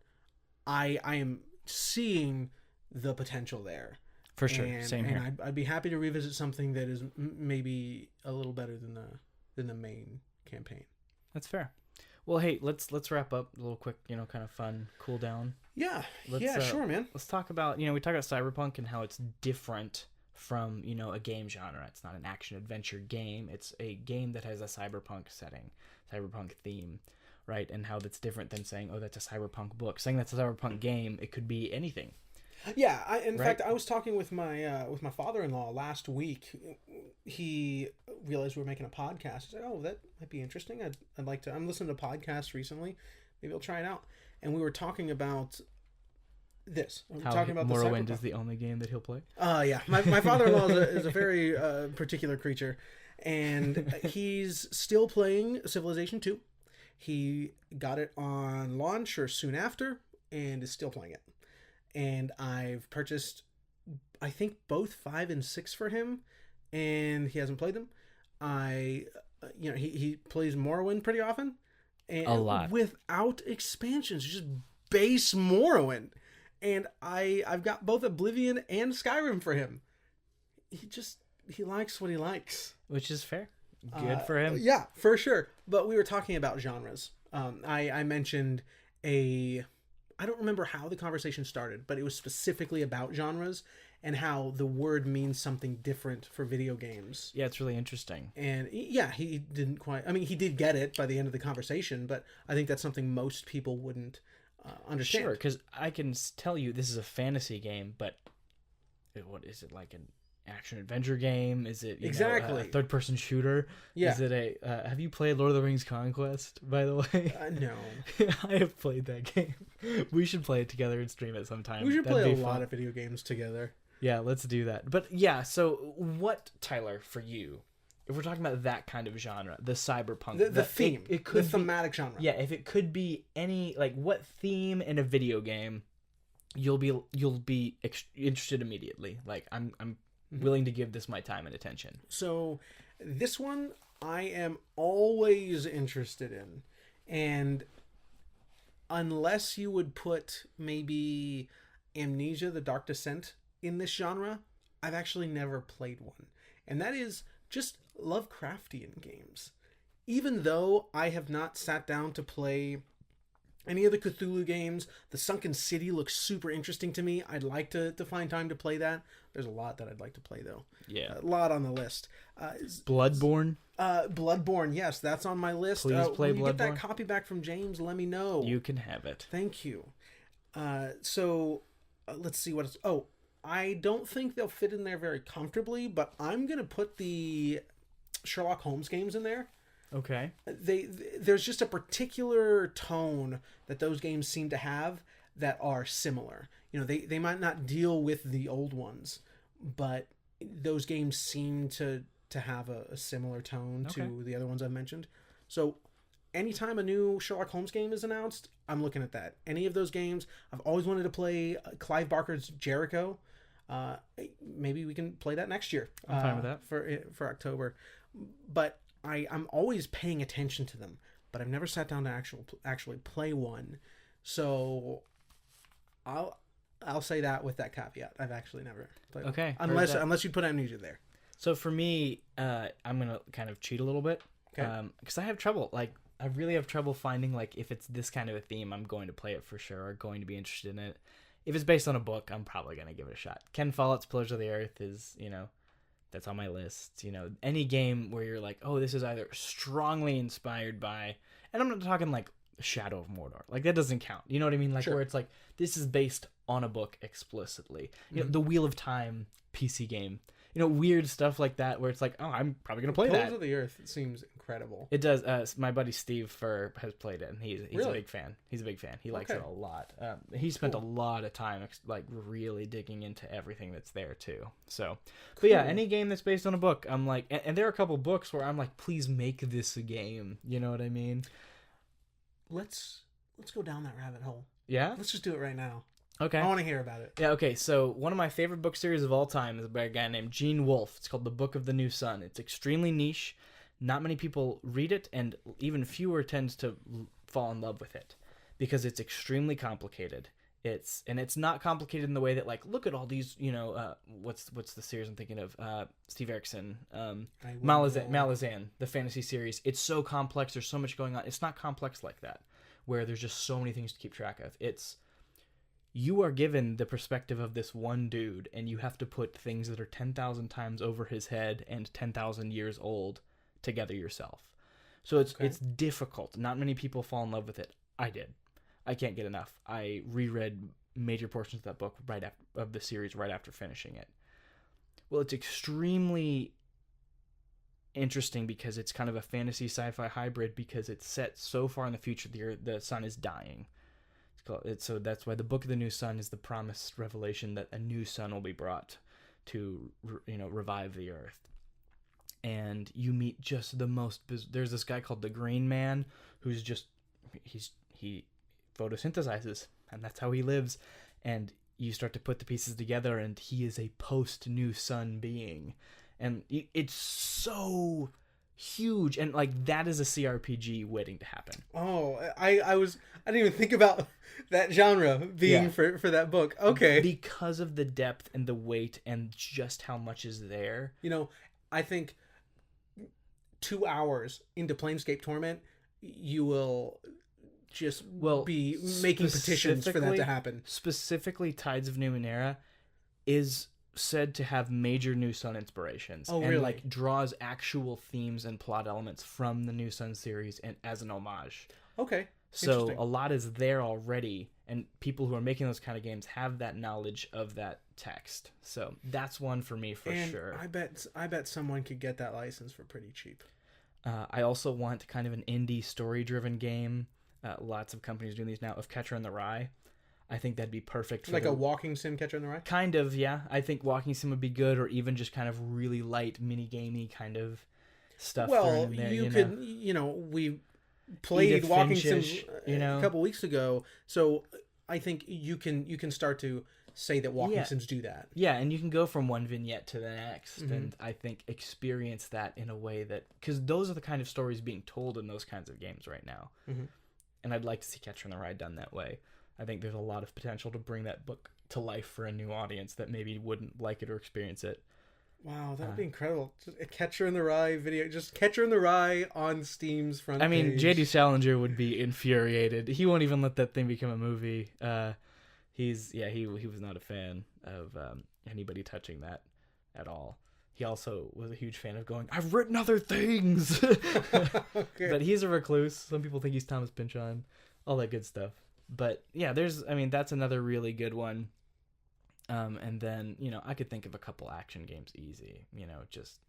I am seeing the potential there.
For sure, same here.
And I'd be happy to revisit something that is maybe a little better than the main campaign.
That's fair. Well, hey, let's wrap up a little quick, kind of fun cool down.
Yeah, sure, man.
Let's talk about, we talk about Cyberpunk and how it's different from, a game genre. It's not an action-adventure game. It's a game that has a cyberpunk setting, cyberpunk theme, right? And how that's different than saying, oh, that's a cyberpunk book. Saying that's a cyberpunk game, it could be anything.
Yeah, in fact, I was talking with my father-in-law last week. He realized we were making a podcast. He's like, "Oh, that might be interesting. I'd like to. I'm listening to podcasts recently. Maybe I'll try it out." And we were talking about this. Talking about
Morrowind is the only game that he'll play.
Yeah, my father-in-law is a very particular creature, and he's still playing Civilization 2. He got it on launch or soon after, and is still playing it. And I've purchased, I think, both 5 and 6 for him, and he hasn't played them. He plays Morrowind pretty often, and
a lot
without expansions, just base Morrowind. And I've got both Oblivion and Skyrim for him. He likes what he likes,
which is fair. Good for him.
Yeah, for sure. But we were talking about genres. I mentioned I don't remember how the conversation started, but it was specifically about genres and how the word means something different for video games.
Yeah, it's really interesting.
And yeah, he didn't quite... I mean, he did get it by the end of the conversation, but I think that's something most people wouldn't understand.
Sure, because I can tell you this is a fantasy game, but what is it, like an action-adventure game? Is it
exactly
a third-person shooter?
Yeah.
Is it have you played Lord of the Rings Conquest, by the way?
No.
I have played that game. We should play it together and stream it sometime.
We should play a lot of video games together.
Yeah, let's do that. But yeah, so what, Tyler, for you, if we're talking about that kind of genre, the cyberpunk,
the theme,
it could
the thematic genre.
Yeah, if it could be any, like, what theme in a video game you'll be interested immediately. Like, I'm willing to give this my time and attention.
So this one I am always interested in, and unless you would put maybe Amnesia: The Dark Descent in this genre, I've actually never played one. And that is just Lovecraftian games. Even though I have not sat down to play any of the Cthulhu games, the Sunken City looks super interesting to me. I'd like to find time to play that. There's a lot that I'd like to play, though.
Yeah.
A lot on the list.
Bloodborne?
Bloodborne, yes, that's on my list.
Please play
when you
Bloodborne.
get that copy back from James, let me know.
You can have it.
Thank you. Let's see what it's... Oh, I don't think they'll fit in there very comfortably, but I'm going to put the Sherlock Holmes games in there.
Okay.
There's just a particular tone that those games seem to have that are similar. They might not deal with the old ones, but those games seem to have a similar tone to the other ones I've mentioned. So anytime a new Sherlock Holmes game is announced, I'm looking at that. Any of those games, I've always wanted to play Clive Barker's Jericho. Maybe we can play that next year.
I'm fine with that.
For October. But I'm always paying attention to them, but I've never sat down to actually play one. So I'll say that with that caveat. I've actually never played one.
Okay.
Unless you put Amnesia there.
So for me, I'm going to kind of cheat a little bit.
Okay.
Because I have trouble. Like, I really have trouble finding, like, if it's this kind of a theme, I'm going to play it for sure, or going to be interested in it. If it's based on a book, I'm probably going to give it a shot. Ken Follett's Pillars of the Earth is, that's on my list. Any game where you're like, oh, this is either strongly inspired by, and I'm not talking like Shadow of Mordor. Like, that doesn't count. You know what I mean? Like,
sure.
Where it's like, this is based on a book explicitly. The Wheel of Time PC game. Weird stuff like that where it's like, oh, I'm probably going to play that.
Pillars of the Earth seems incredible.
It does. My buddy Steve Furr has played it, and he's
Really?
a big fan. He's a big fan. He likes it a lot. He spent a lot of time like really digging into everything that's there too. So, but yeah, any game that's based on a book, I'm like, and there are a couple books where I'm like, please make this a game. You know what I mean?
Let's go down that rabbit hole.
Yeah?
Let's just do it right now.
Okay.
I want to hear about it.
Yeah, okay. So one of my favorite book series of all time is by a guy named Gene Wolfe. It's called The Book of the New Sun. It's extremely niche. Not many people read it, and even fewer tends to fall in love with it because it's extremely complicated. It's not complicated in the way that, like, look at all these, what's the series I'm thinking of? Steve Erickson, Malazan, the fantasy series. It's so complex. There's so much going on. It's not complex like that, where there's just so many things to keep track of. You are given the perspective of this one dude, and you have to put things that are 10,000 times over his head and 10,000 years old together yourself. So it's difficult. Not many people fall in love with it. I did. I can't get enough. I reread major portions of that book of the series right after finishing it. Well, it's extremely interesting because it's kind of a fantasy sci-fi hybrid because it's set so far in the future the sun is dying. So that's why the Book of the New Sun is the promised revelation that a new sun will be brought to revive the earth. And you meet just the most there's this guy called the Green Man who's just he photosynthesizes, and that's how he lives. And you start to put the pieces together, and he is a post New Sun being, and it's so huge, and like that is a CRPG waiting to happen.
Oh, I didn't even think about that genre being for that book. Okay,
because of the depth and the weight and just how much is there.
I think 2 hours into Planescape Torment, you will just be making petitions for that to happen.
Specifically, Tides of Numenera is said to have major New Sun inspirations.
Oh,
and
really?
Like draws actual themes and plot elements from the New Sun series and as an homage.
Okay.
So a lot is there already, and people who are making those kind of games have that knowledge of that text. So that's one for me for sure.
I bet someone could get that license for pretty cheap.
I also want kind of an indie story-driven game. Lots of companies doing these now, of Catcher in the Rye. I think that'd be perfect for
a walking sim Catcher in the Rye?
Kind of, yeah. I think walking sim would be good, or even just kind of really light mini-gamey kind of stuff.
Well,
in there,
you could, we played
Edith
walking
Finch-ish,
sims a couple weeks ago, so I think you can start to say that walking sims do that.
Yeah, and you can go from one vignette to the next, and I think experience that in a way that, because those are the kind of stories being told in those kinds of games right now. And I'd like to see Catcher in the Rye done that way. I think there's a lot of potential to bring that book to life for a new audience that maybe wouldn't like it or experience it.
Wow, that would be incredible. Just a Catcher in the Rye video. Just Catcher in the Rye on Steam's front page.
J.D. Salinger would be infuriated. He won't even let that thing become a movie. He was not a fan of anybody touching that at all. He also was a huge fan of going, I've written other things. Okay. But he's a recluse. Some people think he's Thomas Pynchon. All that good stuff. But yeah, that's another really good one. And then, I could think of a couple action games easy, just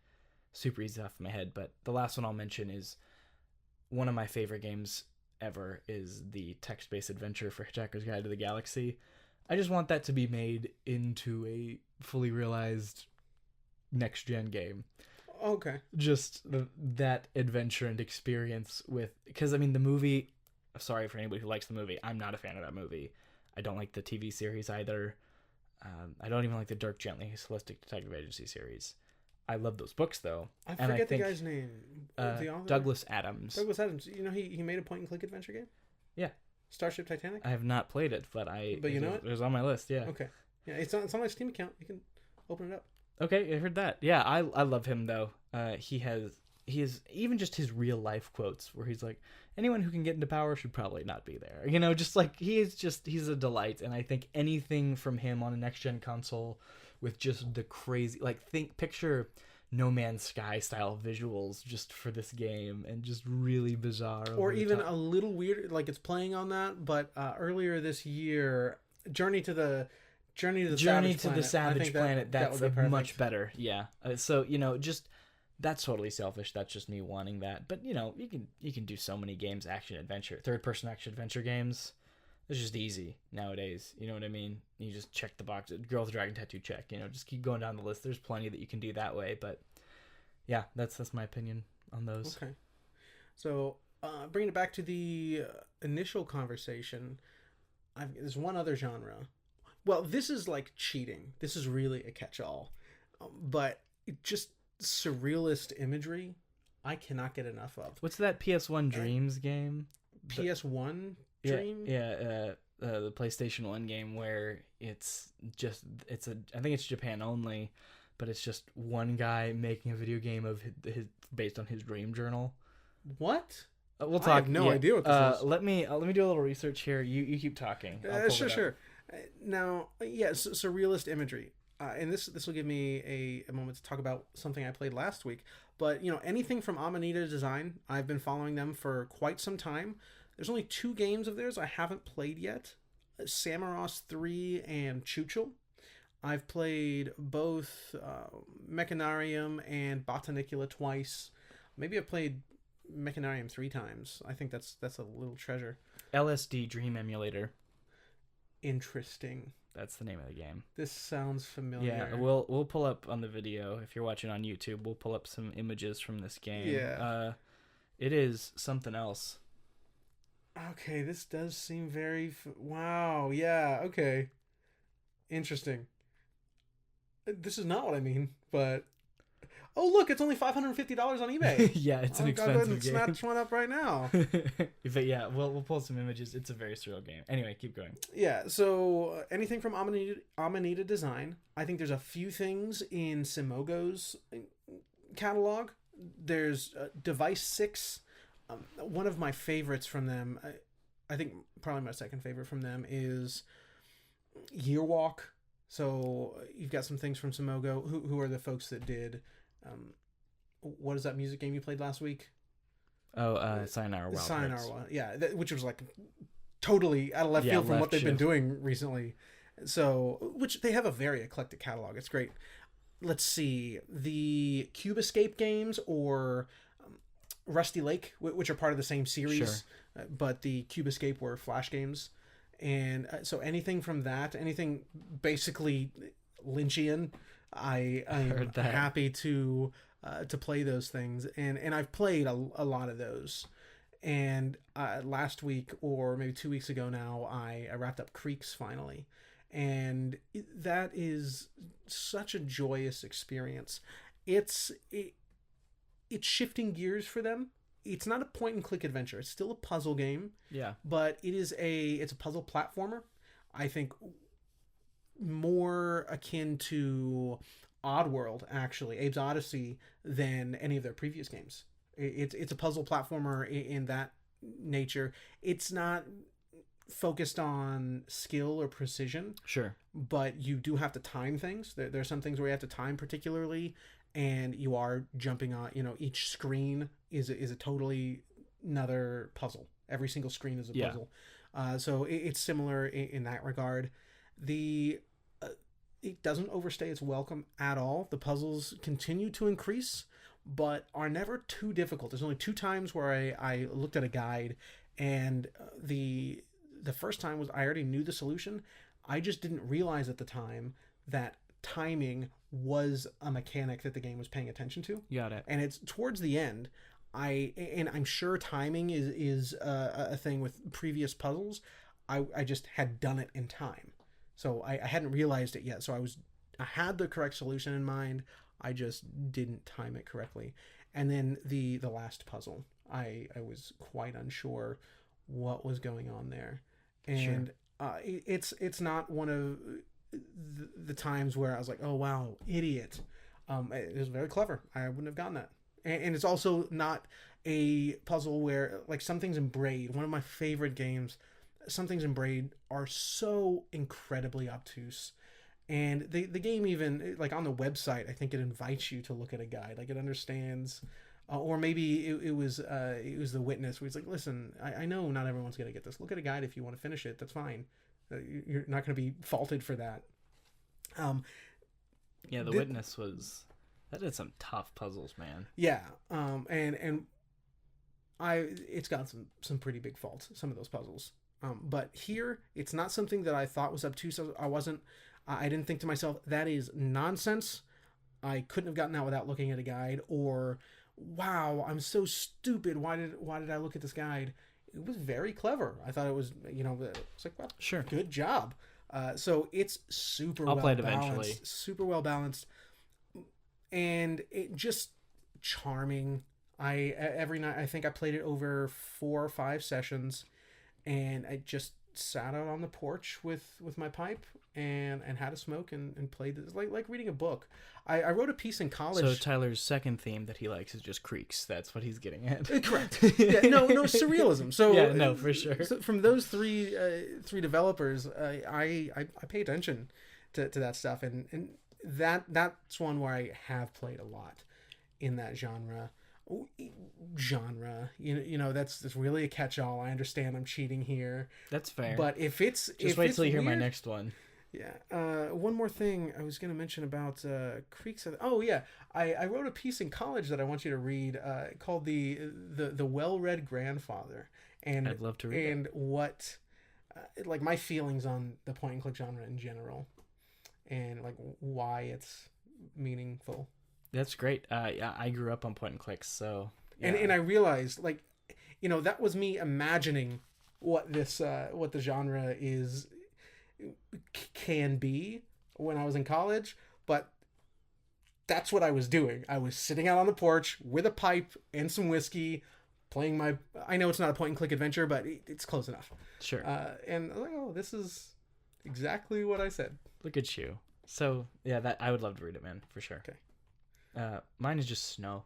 super easy off my head. But the last one I'll mention is one of my favorite games ever is the text-based adventure for Hitchhiker's Guide to the Galaxy. I just want that to be made into a fully realized next-gen game.
Okay.
Just that adventure and experience because, the movie, sorry for anybody who likes the movie, I'm not a fan of that movie. I don't like the TV series either. I don't even like the Dirk Gently Holistic Detective Agency series. I love those books, though.
I forget the guy's name. The author?
Douglas Adams.
Douglas Adams. He made a point-and-click adventure game?
Yeah.
Starship Titanic?
I have not played it, but
you know it?
It was on my list, yeah.
Okay. Yeah, it's on my Steam account. You can open it up.
Okay, I heard that. Yeah, I love him, though. He has even just his real-life quotes where he's like, anyone who can get into power should probably not be there. Just like, he's a delight. And I think anything from him on a next-gen console with just the crazy, picture No Man's Sky style visuals just for this game and just really bizarre.
Or even a little weird, like it's playing on that, but earlier this year, Journey to the Savage Planet.
That's much better. Yeah. So, just... That's totally selfish. That's just me wanting that. But, you can do so many games, third-person action adventure games. It's just easy nowadays. You know what I mean? You just check the box. Girl with a Dragon Tattoo, check. Just keep going down the list. There's plenty that you can do that way. But, yeah, that's my opinion on those.
Okay. So, bringing it back to the initial conversation, there's one other genre. Well, this is like cheating. This is really a catch-all. But it just... surrealist imagery I cannot get enough of.
What's that PS1 Dreams game?
PS1 Dream?
Yeah, the PlayStation 1 game where I think it's Japan only, but it's just one guy making a video game of his based on his dream journal.
What?
We'll talk.
I have no idea what this is.
Let me do a little research here. You keep talking.
Sure. Now, surrealist imagery. And this will give me a moment to talk about something I played last week. But, anything from Amanita Design, I've been following them for quite some time. There's only 2 games of theirs I haven't played yet. Samaros 3 and Chuchel. I've played both Mechanarium and Botanicula twice. Maybe I've played Mechanarium 3 times. I think that's a little treasure.
LSD Dream Emulator.
Interesting.
That's the name of the game.
This sounds familiar.
Yeah, we'll pull up on the video. If you're watching on YouTube, we'll pull up some images from this game.
Yeah.
It is something else.
Okay, this does seem very... Wow, yeah, okay. Interesting. This is not what I mean, but... Oh, look, it's only $550 on eBay.
Yeah, it's an expensive game.
I'll go ahead and snatch one up right now.
But yeah, we'll pull some images. It's a very surreal game. Anyway, keep going.
Yeah, so anything from Amanita Design. I think there's a few things in Simogo's catalog. There's Device 6. One of my favorites from them, I think probably my second favorite from them, is Yearwalk. So you've got some things from Simogo. Who are the folks that did... what is that music game you played last week?
Sayonara Wild
Sayonara, yeah, which was like totally out of left field from what they've been doing recently. So, which they have a very eclectic catalog. It's great. Let's see, the Cube Escape games or Rusty Lake, which are part of the same series, sure. But the Cube Escape were Flash games, and so anything from that, anything basically Lynchian. I'm happy to play those things, and I've played a lot of those. And last week, or maybe 2 weeks ago now, I wrapped up Creeks finally, and that is such a joyous experience. It's shifting gears for them. It's not a point and click adventure. It's still a puzzle game.
Yeah,
but it's a puzzle platformer. I think more akin to Oddworld, actually, Abe's Odyssey, than any of their previous games. It's a puzzle platformer in that nature. It's not focused on skill or precision.
Sure.
But you do have to time things. There are some things where you have to time particularly, and you are jumping on, each screen is a totally another puzzle. Every single screen is a puzzle. So it's similar in that regard. It doesn't overstay its welcome at all. The puzzles continue to increase, but are never too difficult. There's only 2 times where I looked at a guide, and the first time was I already knew the solution. I just didn't realize at the time that timing was a mechanic that the game was paying attention to.
Got it.
And it's towards the end. I'm sure timing is a thing with previous puzzles. I just had done it in time, so I hadn't realized it yet. So I had the correct solution in mind. I just didn't time it correctly. And then the last puzzle, I was quite unsure what was going on there, and. Sure. It's not one of the times where I was like, oh wow, idiot. It was very clever. I wouldn't have gotten that. And it's also not a puzzle where, like, Some Things in Braid, one of my favorite games, Some Things in Braid are so incredibly obtuse. And the game even, like, on the website, I think it invites you to look at a guide. Like, it understands... or maybe it was The Witness, where he's like, listen, I know not everyone's going to get this. Look at a guide if you want to finish it. That's fine. You're not going to be faulted for that.
The Witness that did some tough puzzles, man.
Yeah. And it's got some pretty big faults, some of those puzzles. But here, it's not something that I thought was obtuse. I didn't think to myself, that is nonsense. I couldn't have gotten that without looking at a guide, or... wow, I'm so stupid. Why did I look at this guide? It was very clever. I thought it was, it's like, well,
sure,
good job. So it's super
I'll
well
play it
balanced,
eventually.
super well balanced, and it just charming. Every night, I think I played it over 4 or 5 sessions, and I just sat out on the porch with my pipe and had a smoke and played this, like reading a book. I wrote a piece in college.
So Tyler's second theme that he likes is just creeks. That's what he's getting at.
Correct. Yeah, no surrealism. So
yeah, no, for sure.
So from those three developers, I pay attention to that stuff, and that's one where I have played a lot in that genre. That's really a catch-all. I understand I'm cheating here.
That's fair.
But if it's
just wait till you hear my next one.
Yeah. One more thing I was going to mention about creeks. Oh yeah, I wrote a piece in college that I want you to read called the Well-Read Grandfather, and
I'd love to read
and it. What like my feelings on the point and click genre in general, and like why it's meaningful.
That's great. I grew up on point and clicks, so yeah.
And I realized, like, that was me imagining what the genre can be when I was in college, but that's what I was doing. I was sitting out on the porch with a pipe and some whiskey, playing I know it's not a point and click adventure, but it's close enough.
Sure.
And I was like, oh, this is exactly what I said.
Look at you. So yeah, that I would love to read it, man, for sure.
Okay.
Mine is just snow.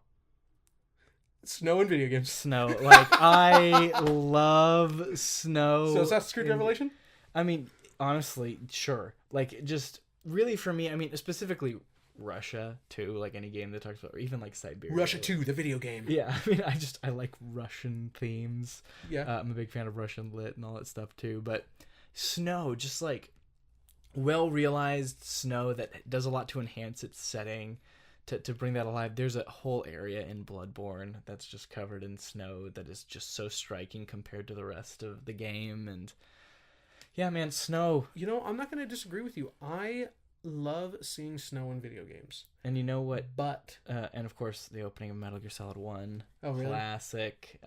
Snow in video games.
Snow. Like, I love snow.
So Assassin's Creed Revelation?
I mean, honestly, sure. Like, just really for me, I mean, specifically Russia, too. Like, any game that talks about, or even like Siberia.
Russia 2, the video game.
Yeah, I mean, I like Russian themes.
Yeah.
I'm a big fan of Russian lit and all that stuff, too. But snow, just like well-realized snow that does a lot to enhance its setting. To bring that alive. There's a whole area in Bloodborne that's just covered in snow that is just so striking compared to the rest of the game. And yeah, man, snow.
I'm not going to disagree with you. I love seeing snow in video games.
And you know what?
But
and of course the opening of Metal Gear Solid 1.
Oh, really?
Classic.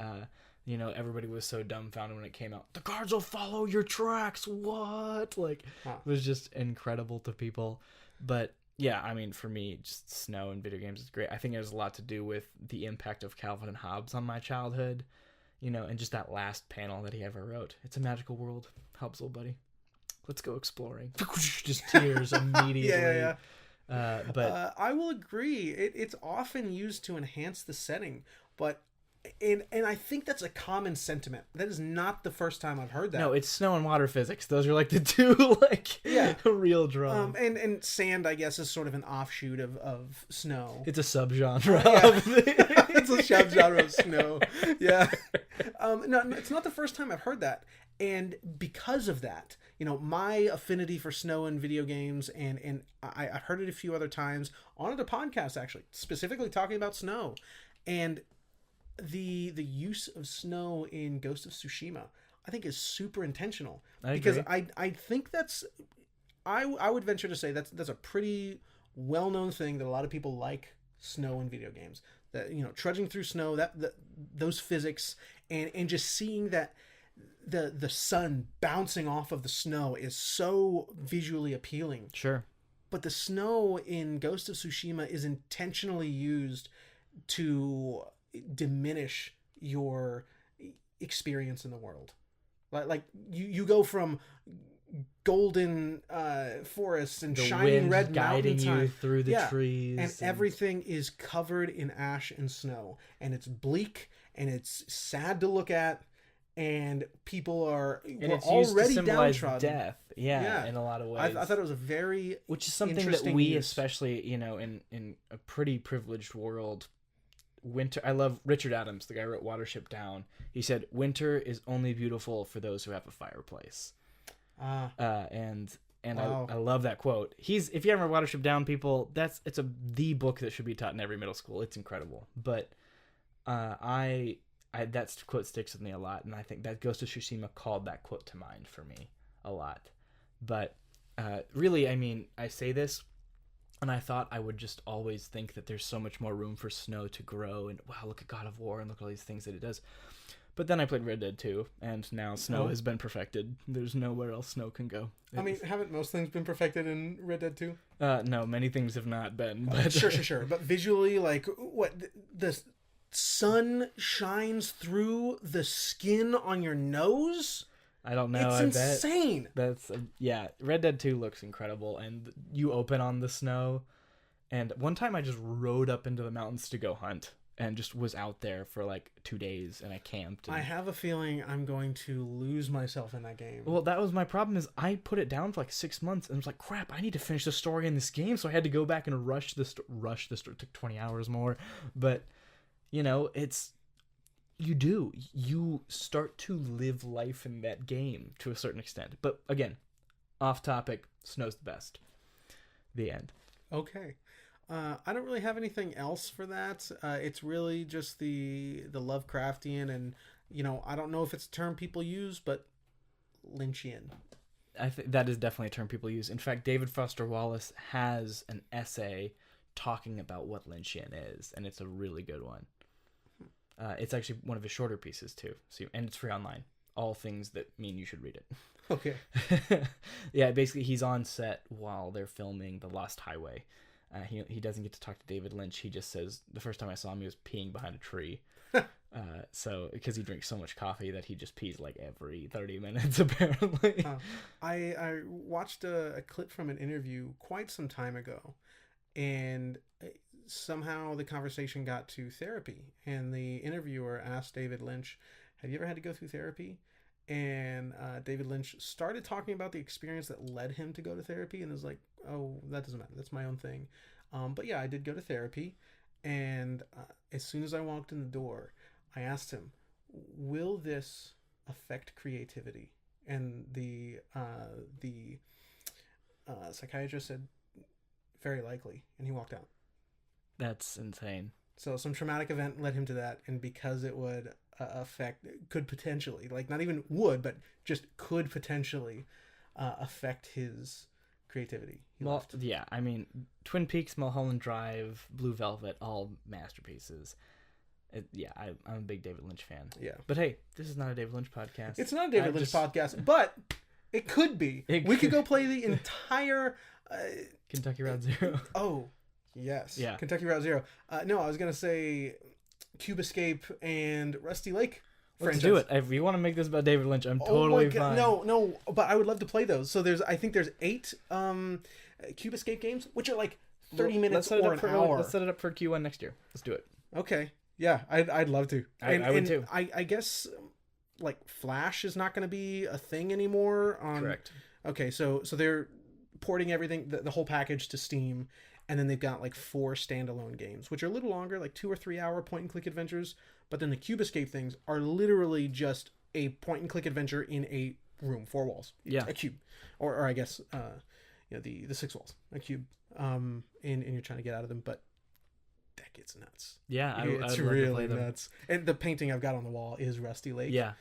Everybody was so dumbfounded when it came out. The guards will follow your tracks. What? Like, It was just incredible to people. But yeah, I mean, for me, just snow in video games is great. I think it has a lot to do with the impact of Calvin and Hobbes on my childhood, and just that last panel that he ever wrote. It's a magical world, Hobbes, old buddy. Let's go exploring. Just tears immediately.
Yeah.
But
I will agree. It's often used to enhance the setting, but and I think that's a common sentiment. That is not the first time I've heard that.
no, it's snow and water physics. Those are like the two real draws.
And sand, I guess, is sort of an offshoot of snow.
It's a subgenre.
It's a subgenre of snow. Yeah. No, it's not the first time I've heard that. And because of that, my affinity for snow in video games, and I've heard it a few other times on the podcast, actually, specifically talking about snow. And the use of snow in Ghost of Tsushima, I think, is super intentional. Because I think that's... I would venture to say that's a pretty well-known thing that a lot of people like snow in video games. That, trudging through snow, those physics, and just seeing that the sun bouncing off of the snow is so visually appealing.
Sure.
But the snow in Ghost of Tsushima is intentionally used to diminish your experience in the world. Like you go from golden forests and
the
shining
wind
red
guiding
mountain
you through the trees,
and everything is covered in ash and snow, and it's bleak and it's sad to look at, and people were already downtrodden.
Death, in a lot of ways.
I thought it was a very
which is something that we, especially in a pretty privileged world. Winter. I love Richard Adams, the guy who wrote Watership Down. He said, "Winter is only beautiful for those who have a fireplace." And wow. I love that quote. If you haven't read Watership Down, people, it's the book that should be taught in every middle school. It's incredible. But that quote sticks with me a lot, and I think that Ghost of Tsushima called that quote to mind for me a lot. But really, I mean, I say this, and I thought I would just always think that there's so much more room for snow to grow, and wow, look at God of War, and look at all these things that it does. But then I played Red Dead 2, and now snow has been perfected. There's nowhere else snow can go.
I mean, haven't most things been perfected in Red Dead 2?
No, many things have not been. But...
Sure. But visually, like, what, the sun shines through the skin on your nose?
I don't know.
It's insane.
That's Red Dead 2 looks incredible, and you open on the snow. And one time I just rode up into the mountains to go hunt, and just was out there for like 2 days, and I camped. And...
I have a feeling I'm going to lose myself in that game.
Well, that was my problem. Is I put it down for like 6 months, and I was like, crap, I need to finish the story in this game, so I had to go back and rush the story. It took 20 hours more, but it's. You start to live life in that game to a certain extent. But again, off topic, snow's the best. The end.
Okay. I don't really have anything else for that. It's really just the Lovecraftian, and I don't know if it's a term people use, but Lynchian.
I think that is definitely a term people use. In fact, David Foster Wallace has an essay talking about what Lynchian is, and it's a really good one. It's actually one of his shorter pieces too, and it's free online. All things that mean you should read it.
Okay.
Yeah, basically he's on set while they're filming The Lost Highway. He doesn't get to talk to David Lynch. He just says the first time I saw him, he was peeing behind a tree. So because he drinks so much coffee that he just pees like every 30 minutes apparently.
I watched a clip from an interview quite some time ago, and somehow the conversation got to therapy, and the interviewer asked David Lynch, have you ever had to go through therapy? And David Lynch started talking about the experience that led him to go to therapy, and was like, oh, that doesn't matter, that's my own thing. But yeah, I did go to therapy, and as soon as I walked in the door, I asked him, will this affect creativity? And the psychiatrist said, very likely, and he walked out.
That's insane.
So some traumatic event led him to that, and because it would could potentially, like not even would, but just could potentially affect his creativity.
Yeah, I mean, Twin Peaks, Mulholland Drive, Blue Velvet, all masterpieces. I'm a big David Lynch fan.
Yeah.
But hey, this is not a David Lynch podcast.
It's not a David Lynch podcast, but it could be. We could go play the entire...
Kentucky Route Zero.
Oh, yes.
Yeah.
Kentucky Route Zero. No, I was going to say Cube Escape and Rusty Lake.
Let's do it. If you want to make this about David Lynch, I'm totally fine.
No, but I would love to play those. So I think there's 8 Cube Escape games, which are like 30 minutes or an hour.
Let's set it up for Q1 next year. Let's do it.
Okay. Yeah, I'd love to.
I would too.
I guess like Flash is not going to be a thing anymore.
Correct.
Okay, so they're porting everything, the whole package to Steam, and then they've got like 4 standalone games, which are a little longer, like 2 or 3 hour point and click adventures. But then the Cube Escape things are literally just a point and click adventure in a room, 4 walls.
Yeah,
a cube, or I guess the 6 walls, a cube. And you're trying to get out of them, but that gets nuts.
Yeah,
it's really nuts. And the painting I've got on the wall is Rusty Lake.
Yeah,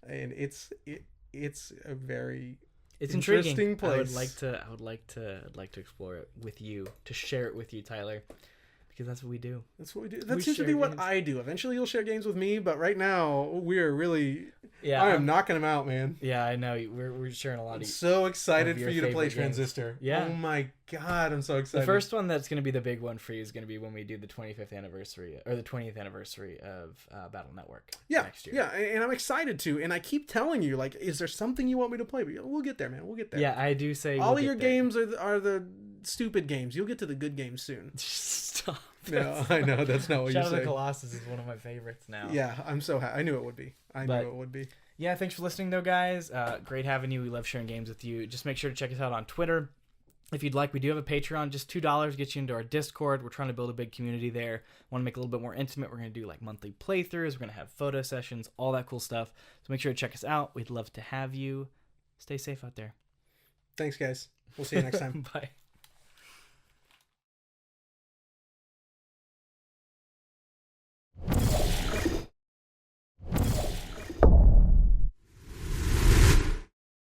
and it's a very
interesting
intriguing place.
I would like to explore it with you, to share it with you, Tyler, because that's what we do.
That's what we do. That seems to be what I do. Eventually, you'll share games with me, but right now we're really.
Yeah,
I am knocking them out, man.
Yeah, I know. We're sharing a lot.
I'm so excited for you to play Transistor.
Games. Yeah.
Oh my god, I'm so excited.
The first one that's going to be the big one for you is going to be when we do the 25th anniversary or the 20th anniversary of Battle Network. Next year.
Yeah, and I'm excited to. And I keep telling you, like, is there something you want me to play? But we'll get there, man. We'll get there.
Yeah, I do say
all of your games are the stupid games. You'll get to the good games soon.
Stop.
No, I know that's not what you're saying.
Shadow of the Colossus is one of my favorites now.
Yeah, I'm so happy. I knew it would be. knew it would be.
Yeah, thanks for listening, though, guys. Great having you. We love sharing games with you. Just make sure to check us out on Twitter. If you'd like, we do have a Patreon. Just $2 gets you into our Discord. We're trying to build a big community there. Want to make it a little bit more intimate. We're going to do like monthly playthroughs. We're going to have photo sessions, all that cool stuff. So make sure to check us out. We'd love to have you. Stay safe out there.
Thanks, guys. We'll see you next time.
Bye.